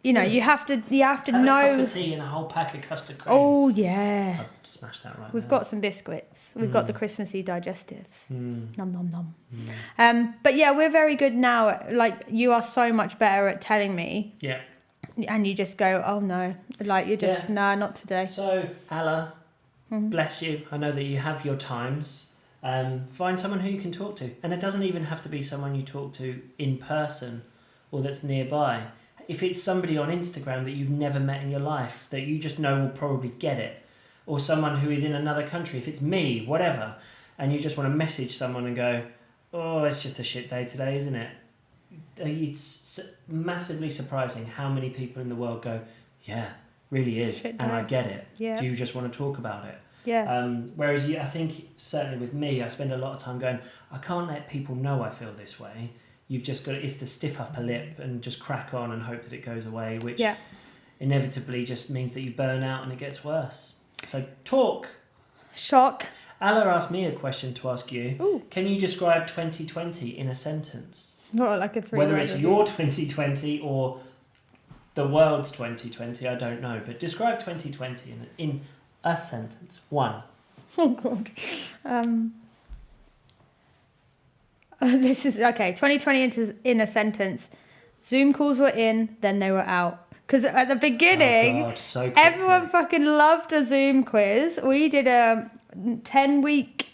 Speaker 1: you know, you have to know.
Speaker 2: Have a cup of tea and a whole pack of custard creams.
Speaker 1: Oh, yeah.
Speaker 2: I'd smash that right
Speaker 1: We've
Speaker 2: now.
Speaker 1: got some biscuits. We've got the Christmassy digestives. Nom, nom, nom.
Speaker 2: Mm.
Speaker 1: But yeah, we're very good now. Like, you are so much better at telling me.
Speaker 2: Yeah.
Speaker 1: And you just go, oh no. Like, you're just, nah, not today.
Speaker 2: So, Alla, bless you. I know that you have your times. Find someone who you can talk to. And it doesn't even have to be someone you talk to in person or that's nearby. If it's somebody on Instagram that you've never met in your life, that you just know will probably get it, or someone who is in another country, if it's me, whatever, and you just want to message someone and go, oh, it's just a shit day today, isn't it? It's massively surprising how many people in the world go, yeah, really is, and I get it.
Speaker 1: Yeah.
Speaker 2: Do you just want to talk about it?
Speaker 1: Yeah.
Speaker 2: Whereas I think, certainly with me, I spend a lot of time going, I can't let people know I feel this way. You've just got it's to stiff upper lip and just crack on and hope that it goes away, which inevitably just means that you burn out and it gets worse. So talk.
Speaker 1: Shock.
Speaker 2: Alla asked me a question to ask you.
Speaker 1: Ooh.
Speaker 2: Can you describe 2020 in a sentence?
Speaker 1: Not like a 3
Speaker 2: Whether it's your 2020 or the world's 2020, I don't know. But describe 2020 in a sentence. 1.
Speaker 1: Oh, God. This is okay. 2020 in a sentence. Zoom calls were in, then they were out. Because at the beginning, everyone fucking loved a Zoom quiz. We did a 10-week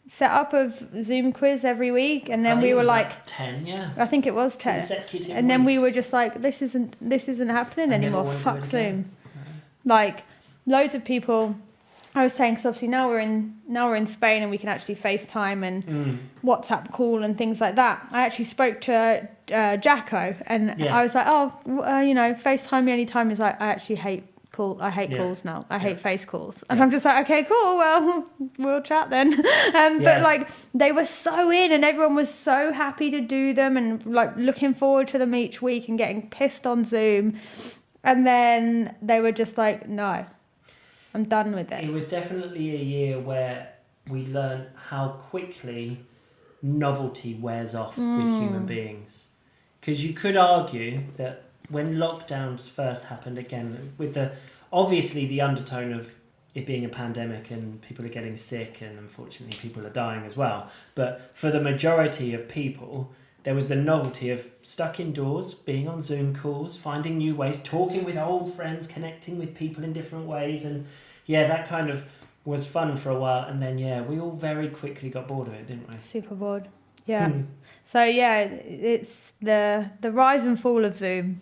Speaker 1: setup of Zoom quiz every week, and then we were like
Speaker 2: 10, yeah.
Speaker 1: I think it was 10.
Speaker 2: Consecutive
Speaker 1: and then
Speaker 2: weeks.
Speaker 1: we were just like, this isn't happening anymore. Fuck Zoom. Like, loads of people. I was saying, because obviously now we're in Spain and we can actually FaceTime and WhatsApp call and things like that. I actually spoke to Jacko, and I was like, FaceTime me anytime. Is like, I actually hate calls now. I hate face calls, and I'm just like, okay, cool. Well, we'll chat then. But like, they were so in, and everyone was so happy to do them, and like looking forward to them each week, and getting pissed on Zoom. And then they were just like, no. I'm done with it.
Speaker 2: It was definitely a year where we learned how quickly novelty wears off with human beings. Because you could argue that when lockdowns first happened, again, with obviously the undertone of it being a pandemic and people are getting sick and unfortunately people are dying as well. But for the majority of people, there was the novelty of stuck indoors, being on Zoom calls, finding new ways, talking with old friends, connecting with people in different ways. And that kind of was fun for a while. And then, we all very quickly got bored of it, didn't we?
Speaker 1: Super bored. Yeah. So, it's the rise and fall of Zoom.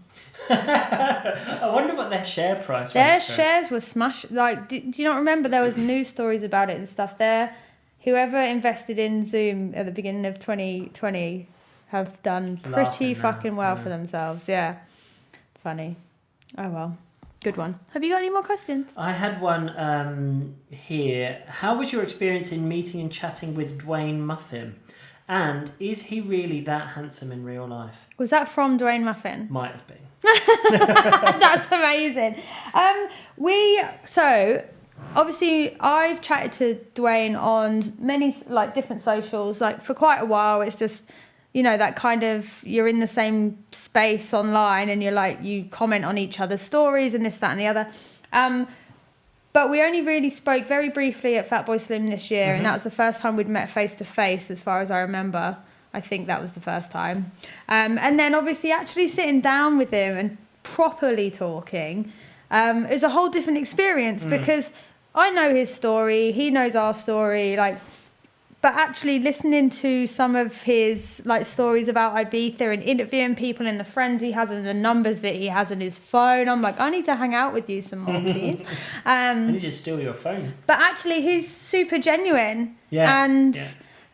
Speaker 2: I wonder what their share price was.
Speaker 1: Their shares were smashed. Like, do you not remember there was news stories about it and stuff there? Whoever invested in Zoom at the beginning of 2020... have done pretty fucking well for themselves. Yeah. Funny. Oh, well. Good one. Have you got any more questions?
Speaker 2: I had one here. How was your experience in meeting and chatting with Dwayne Muffin? And is he really that handsome in real life?
Speaker 1: Was that from Dwayne Muffin?
Speaker 2: Might have been.
Speaker 1: That's amazing. So obviously I've chatted to Dwayne on many like different socials, like for quite a while. It's just, that kind of, you're in the same space online and you're like, you comment on each other's stories and this, that and the other. But we only really spoke very briefly at Fatboy Slim this year, and that was the first time we'd met face to face, as far as I remember. I think that was the first time. And then obviously actually sitting down with him and properly talking is a whole different experience because I know his story, he knows our story, but actually listening to some of his stories about Ibiza and interviewing people and the friends he has and the numbers that he has on his phone, I'm like, I need to hang out with you some more, please.
Speaker 2: I need to steal your phone.
Speaker 1: But actually, he's super genuine.
Speaker 2: Yeah.
Speaker 1: And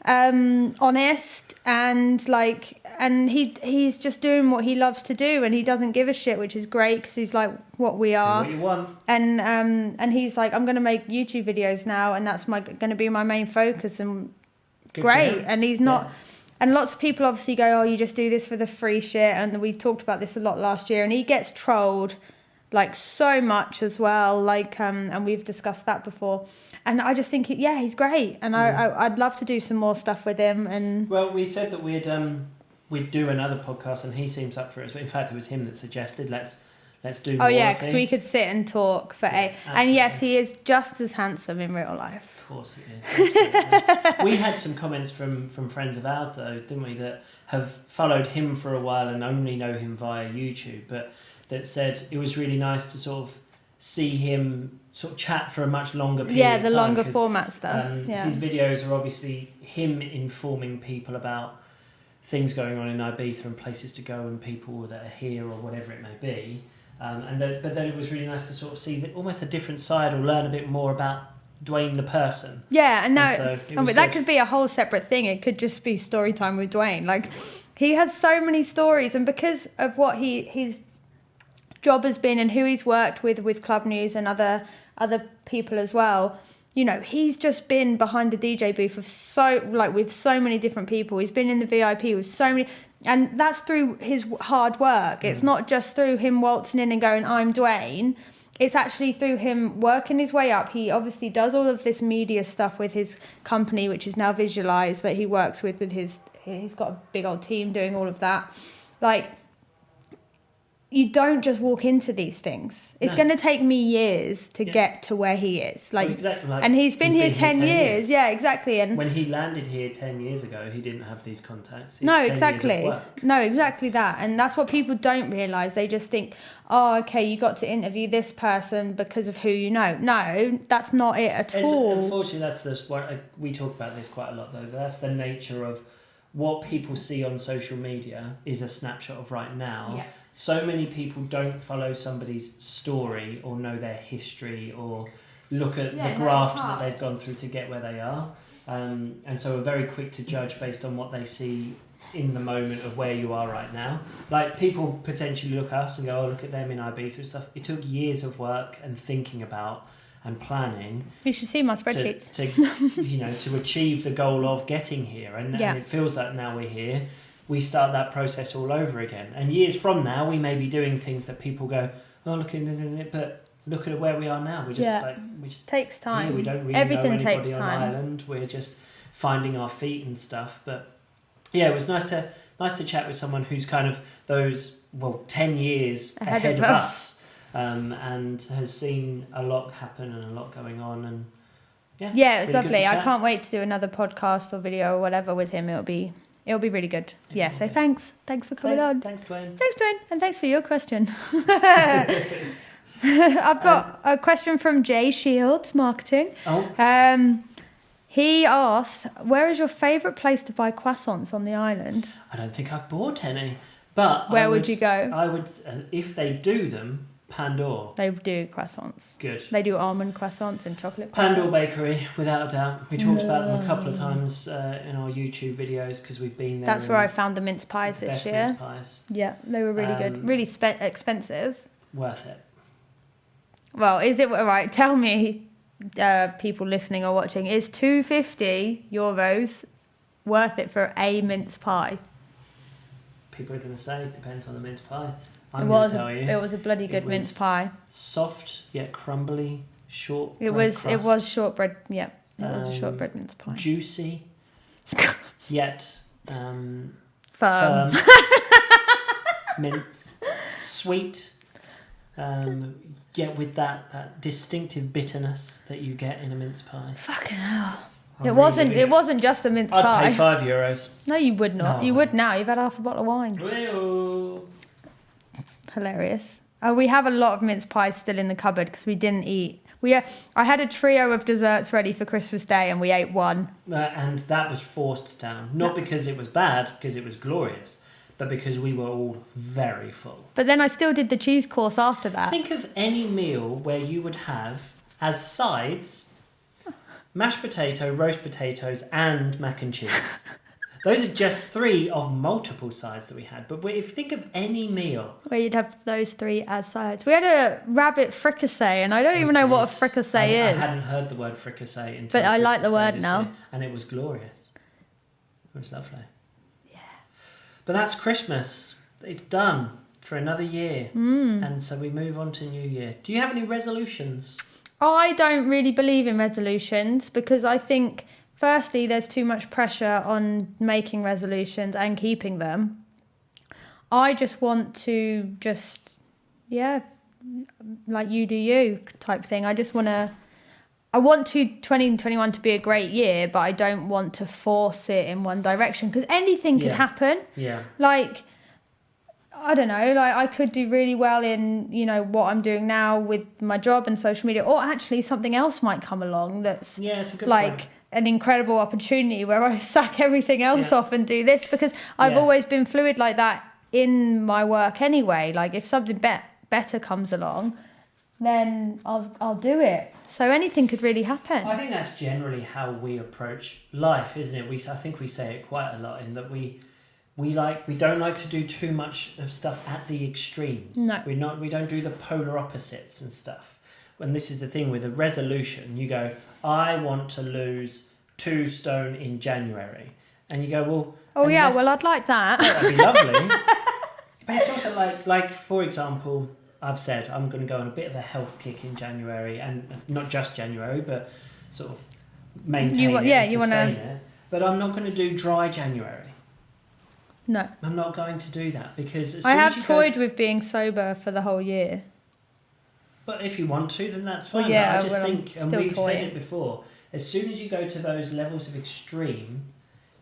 Speaker 1: honest, and like, and he's just doing what he loves to do, and he doesn't give a shit, which is great because he's like what we are.
Speaker 2: Do what you want.
Speaker 1: And he's like, I'm gonna make YouTube videos now, and that's gonna be my main focus, and
Speaker 2: Good
Speaker 1: great. And he's not. And lots of people obviously go, oh, you just do this for the free shit. And we talked about this a lot last year. And he gets trolled like so much as well. Like, and we've discussed that before. And I just think, he's great. And I'd love to do some more stuff with him. And
Speaker 2: well, we said that we'd do another podcast, and he seems up for it. In fact, it was him that suggested let's do more.
Speaker 1: Oh yeah, because we could sit and talk for and yes, he is just as handsome in real life.
Speaker 2: Of course he is. Absolutely. We had some comments from friends of ours though, didn't we, that have followed him for a while and only know him via YouTube, but that said it was really nice to sort of see him sort of chat for a much longer period of time.
Speaker 1: Yeah, the longer format stuff.
Speaker 2: His videos are obviously him informing people about things going on in Ibiza and places to go and people that are here or whatever it may be. But then it was really nice to sort of see almost a different side or learn a bit more about Dwayne the person.
Speaker 1: Yeah, and now
Speaker 2: that
Speaker 1: could be a whole separate thing. It could just be story time with Dwayne. Like, he has so many stories, and because of what his job has been and who he's worked with Club News and other people as well, you know, he's just been behind the DJ booth with so many different people. He's been in the VIP with so many, and that's through his hard work. It's not just through him waltzing in and going, I'm Dwayne. It's actually through him working his way up. He obviously does all of this media stuff with his company, which is now Visualize, that he works with he's got a big old team doing all of that. Like, you don't just walk into these things. It's going to take me years to get to where he is. Like,
Speaker 2: exactly.
Speaker 1: And he's been here 10 years. Yeah, exactly. And
Speaker 2: when he landed here 10 years ago, he didn't have these contacts.
Speaker 1: No, exactly. No, exactly that. And that's what people don't realise. They just think, oh, okay, you got to interview this person because of who you know. No, that's not it at all.
Speaker 2: Unfortunately, that's we talk about this quite a lot, though. That's the nature of what people see on social media is a snapshot of right now.
Speaker 1: Yeah.
Speaker 2: So many people don't follow somebody's story or know their history or look at the graft that they've gone through to get where they are. And so we're very quick to judge based on what they see in the moment of where you are right now. Like, people potentially look at us and go, oh, look at them in Ibiza and stuff. It took years of work and thinking about and planning.
Speaker 1: You should see my spreadsheets.
Speaker 2: To achieve the goal of getting here. And it feels like now we're here, we start that process all over again. And years from now, we may be doing things that people go, oh, look at it, but look at where we are now. We just
Speaker 1: takes time.
Speaker 2: We don't really
Speaker 1: Everything
Speaker 2: know anybody
Speaker 1: takes
Speaker 2: on
Speaker 1: time.
Speaker 2: island. We're just finding our feet and stuff. But yeah, it was nice to chat with someone who's kind of those 10 years ahead of us. And has seen a lot happen and a lot going on, and it was
Speaker 1: really lovely. I can't wait to do another podcast or video or whatever with him. It'll be really good. So thanks for coming on.
Speaker 2: Thanks, Dwayne,
Speaker 1: and thanks for your question. I've got a question from Jay Shields Marketing. He asked, where is your favourite place to buy croissants on the island?
Speaker 2: I don't think I've bought any, but
Speaker 1: where would you go?
Speaker 2: I would, if they do them. Pandore.
Speaker 1: They do croissants.
Speaker 2: Good.
Speaker 1: They do almond croissants and chocolate croissants.
Speaker 2: Pandore Bakery, without a doubt. We talked about them a couple of times in our YouTube videos because we've been there.
Speaker 1: That's where I found the mince pies this year.
Speaker 2: Mince pies.
Speaker 1: Yeah, they were really good. Really expensive.
Speaker 2: Worth it.
Speaker 1: Well, is it right? Tell me, people listening or watching, is €250 worth it for a mince pie?
Speaker 2: People are going to say it depends on the mince pie.
Speaker 1: It was a bloody good mince pie.
Speaker 2: Soft yet crumbly, shortbread.
Speaker 1: It was
Speaker 2: crust.
Speaker 1: Shortbread. Yeah, it was a shortbread mince pie.
Speaker 2: Juicy, yet
Speaker 1: firm.
Speaker 2: Mince, sweet, yet with that distinctive bitterness that you get in a mince pie.
Speaker 1: Fucking hell. It wasn't just a mince pie.
Speaker 2: I'd pay €5.
Speaker 1: No, you would not. No. You would now. You've had half a bottle of wine.
Speaker 2: Well.
Speaker 1: Hilarious. We have a lot of mince pies still in the cupboard because we didn't eat. I had a trio of desserts ready for Christmas Day and we ate one.
Speaker 2: And that was forced down. Not because it was bad, because it was glorious, but because we were all very full.
Speaker 1: But then I still did the cheese course after that.
Speaker 2: Think of any meal where you would have as sides mashed potato, roast potatoes, and mac and cheese. Those are just 3 of multiple sides that we had. But if you think of any meal...
Speaker 1: Where you'd have those 3 as sides. We had a rabbit fricassee, and I don't even know what a fricassee is.
Speaker 2: I hadn't heard the word fricassee until...
Speaker 1: But I like the word now.
Speaker 2: Year, and it was glorious. It was lovely. Yeah. But that's Christmas. It's done for another year. And so we move on to New Year. Do you have any resolutions?
Speaker 1: I don't really believe in resolutions because I think... Firstly, there's too much pressure on making resolutions and keeping them. I just want to like you do you type thing. I want 2021 to be a great year, but I don't want to force it in one direction because anything could happen.
Speaker 2: Yeah.
Speaker 1: Like, I don't know, like I could do really well in, what I'm doing now with my job and social media, or actually something else might come along that's
Speaker 2: it's a good
Speaker 1: like...
Speaker 2: point.
Speaker 1: An incredible opportunity where I sack everything else off and do this because I've always been fluid like that in my work anyway. Like if something better comes along, then I'll do it. So anything could really happen.
Speaker 2: I think that's generally how we approach life, isn't it? I think we say it quite a lot in that we don't like to do too much of stuff at the extremes.
Speaker 1: No.
Speaker 2: We don't do the polar opposites and stuff. And this is the thing with a resolution, you go, I want to lose 2 stone in January. And you go, well...
Speaker 1: I'd like that.
Speaker 2: That'd be lovely. But it's also like, for example, I've said I'm going to go on a bit of a health kick in January. And not just January, but sort of maintain it. But I'm not going to do dry January.
Speaker 1: No.
Speaker 2: I'm not going to do that because...
Speaker 1: I have toyed with being sober for the whole year.
Speaker 2: But if you want to, then that's fine.
Speaker 1: Well,
Speaker 2: I just think, and we've said it before, as soon as you go to those levels of extreme,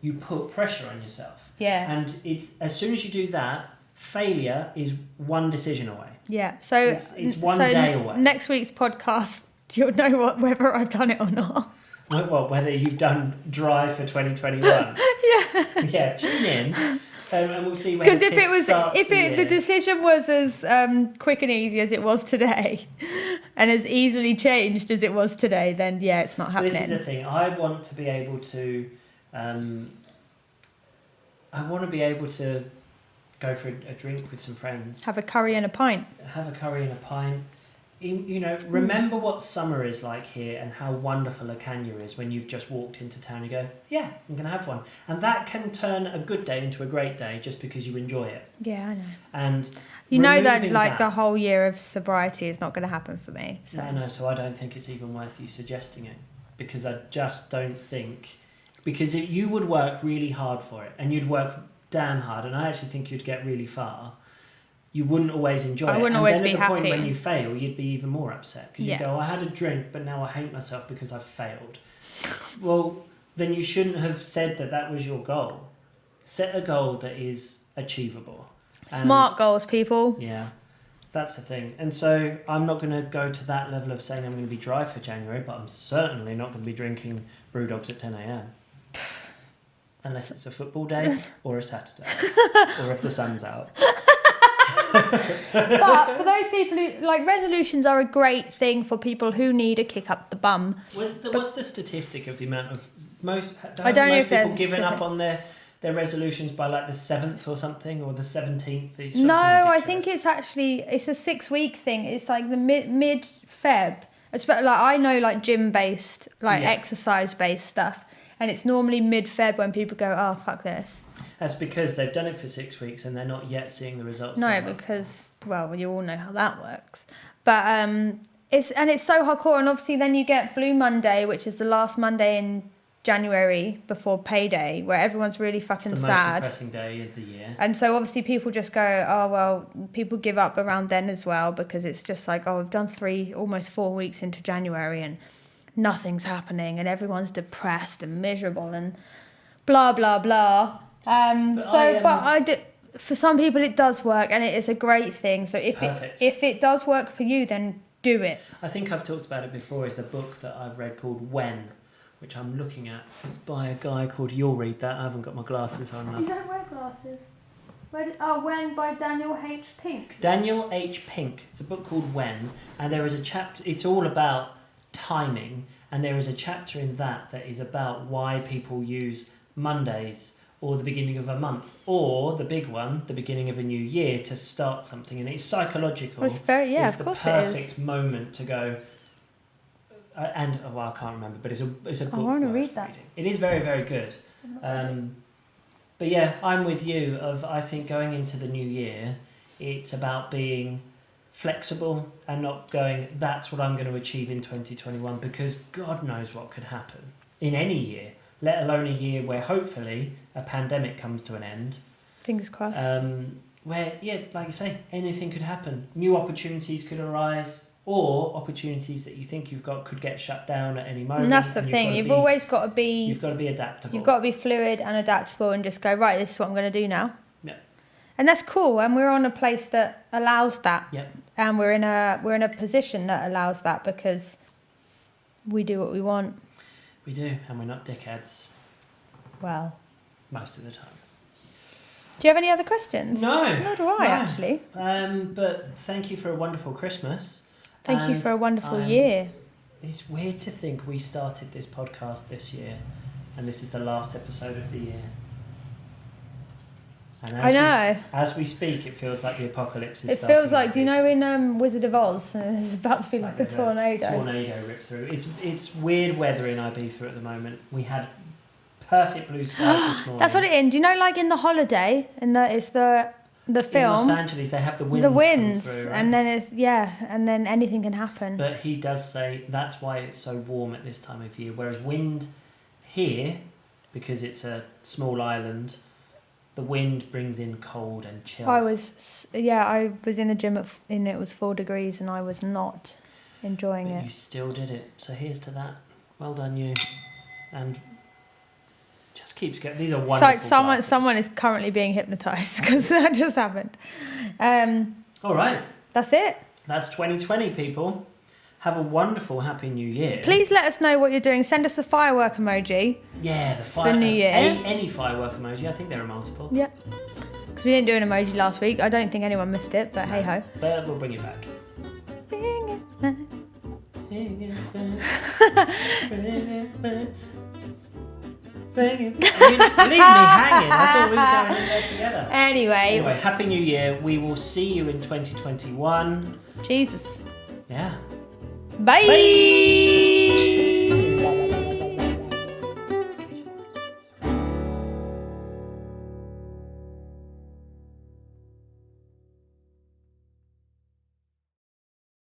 Speaker 2: you put pressure on yourself.
Speaker 1: Yeah.
Speaker 2: And it's as soon as you do that, failure is one decision away.
Speaker 1: Yeah. So
Speaker 2: it's one day away.
Speaker 1: Next week's podcast, you'll know whether I've done it or not.
Speaker 2: Well, whether you've done dry for 2021. Yeah, tune in. And we'll see where
Speaker 1: the decision was as quick and easy as it was today, and as easily changed as it was today, then it's not happening.
Speaker 2: This is the thing. I want to be able to. I want to be able to go for a drink with some friends.
Speaker 1: Have a curry and a pint.
Speaker 2: Remember what summer is like here and how wonderful a Kenya is when you've just walked into town. You go, yeah, I'm going to have one. And that can turn a good day into a great day just because you enjoy it.
Speaker 1: Yeah, I know.
Speaker 2: And
Speaker 1: you know that the whole year of sobriety is not going to happen for me. So.
Speaker 2: No, so I don't think it's even worth you suggesting it because I just don't think... Because you would work really hard for it and you'd work damn hard and I actually think you'd get really far. You wouldn't always enjoy it.
Speaker 1: I wouldn't always be happy.
Speaker 2: And then at the point when you fail, you'd be even more upset. Because you go, I had a drink, but now I hate myself because I failed. Well, then you shouldn't have said that was your goal. Set a goal that is achievable.
Speaker 1: Smart goals, people.
Speaker 2: Yeah, that's the thing. And so I'm not going to go to that level of saying I'm going to be dry for January, but I'm certainly not going to be drinking Brewdogs at 10 a.m. Unless it's a football day or a Saturday. Or if the sun's out.
Speaker 1: But for those people who resolutions are a great thing for people who need a kick up the bum.
Speaker 2: What's the statistic of the amount of most people giving up on their resolutions by the 7th or something or the 17th?
Speaker 1: No, I think it's a 6-week thing. It's like the mid Feb. It's I know gym based exercise based stuff, and it's normally mid Feb when people go, oh fuck this.
Speaker 2: That's because they've done it for 6 weeks and they're not yet seeing the results.
Speaker 1: No, because you all know how that works. But it's so hardcore, and obviously then you get Blue Monday, which is the last Monday in January before payday, where everyone's really fucking sad.
Speaker 2: The most depressing day of the year.
Speaker 1: And so obviously people just go, oh well, people give up around then as well because it's just we've done almost 4 weeks into January and nothing's happening and everyone's depressed and miserable and blah blah blah. For some people it does work and it is a great thing. So if it does work for you, then do it.
Speaker 2: I think I've talked about it before. Is the book that I've read called When, which I'm looking at. It's by a guy called. You'll read that. I haven't got my glasses on.
Speaker 1: You don't wear glasses. When by Daniel H. Pink.
Speaker 2: Daniel H. Pink. It's a book called When, and there is a chapter. It's all about timing, and there is a chapter in that is about why people use Mondays or the beginning of a month, or the big one, the beginning of a new year, to start something. And it's psychological.
Speaker 1: Well, it's very, yeah,
Speaker 2: it's
Speaker 1: of course
Speaker 2: the
Speaker 1: it is.
Speaker 2: perfect moment to go. I can't remember, but it's a book.
Speaker 1: I want to
Speaker 2: worth
Speaker 1: read that.
Speaker 2: reading. It is very, very good. But yeah, I'm with you. I think going into the new year, it's about being flexible and not going, that's what I'm going to achieve in 2021, because God knows what could happen in any year, let alone a year where hopefully a pandemic comes to an end.
Speaker 1: Fingers crossed.
Speaker 2: Where, yeah, like you say, anything could happen. New opportunities could arise, or opportunities that you think you've got could get shut down at any moment.
Speaker 1: And that's the thing. You've always got to be...
Speaker 2: You've got to be adaptable.
Speaker 1: You've got to be fluid and adaptable and just go, right, this is what I'm going to do now.
Speaker 2: Yeah.
Speaker 1: And that's cool. And we're on a place that allows that.
Speaker 2: Yep.
Speaker 1: And we're in a position that allows that because we do what we want.
Speaker 2: We do, and we're not dickheads.
Speaker 1: Well.
Speaker 2: Most of the time.
Speaker 1: Do you have any other questions?
Speaker 2: No.
Speaker 1: Nor do I, actually.
Speaker 2: But thank you for a wonderful Christmas.
Speaker 1: Thank you for a wonderful year.
Speaker 2: It's weird to think we started this podcast this year, and this is the last episode of the year. And as we speak, it feels like the apocalypse is starting.
Speaker 1: It feels like, do you know in Wizard of Oz, there's about to be like a tornado.
Speaker 2: Tornado ripped through. It's weird weather in Ibiza at the moment. We had perfect blue skies this morning.
Speaker 1: That's what it is. Do you know, like in The Holiday, it's the film.
Speaker 2: In Los Angeles, they have the winds.
Speaker 1: The winds,
Speaker 2: come through, right?
Speaker 1: and then and then anything can happen.
Speaker 2: But he does say that's why it's so warm at this time of year. Whereas wind here, because it's a small island, the wind brings in cold and chill.
Speaker 1: I was in the gym and it was 4 degrees, and I was not enjoying it.
Speaker 2: You still did it. So here's to that. Well done, you. And just keeps going. These are wonderful.
Speaker 1: It's like someone is currently being hypnotised because that just happened.
Speaker 2: All right.
Speaker 1: That's it.
Speaker 2: That's 2020, people. Have a wonderful, happy new year.
Speaker 1: Please let us know what you're doing. Send us the firework emoji.
Speaker 2: Yeah, the
Speaker 1: for New Year.
Speaker 2: Any firework emoji. I think there are multiple.
Speaker 1: Yeah. Because we didn't do an emoji last week. I don't think anyone missed it, but hey ho.
Speaker 2: But we'll bring it back.
Speaker 1: Bring it back.
Speaker 2: Bring it back. Bring it back. You leave me hanging. I thought we were going in there together.
Speaker 1: Anyway,
Speaker 2: Happy New Year. We will see you in 2021.
Speaker 1: Jesus.
Speaker 2: Yeah.
Speaker 1: Bye.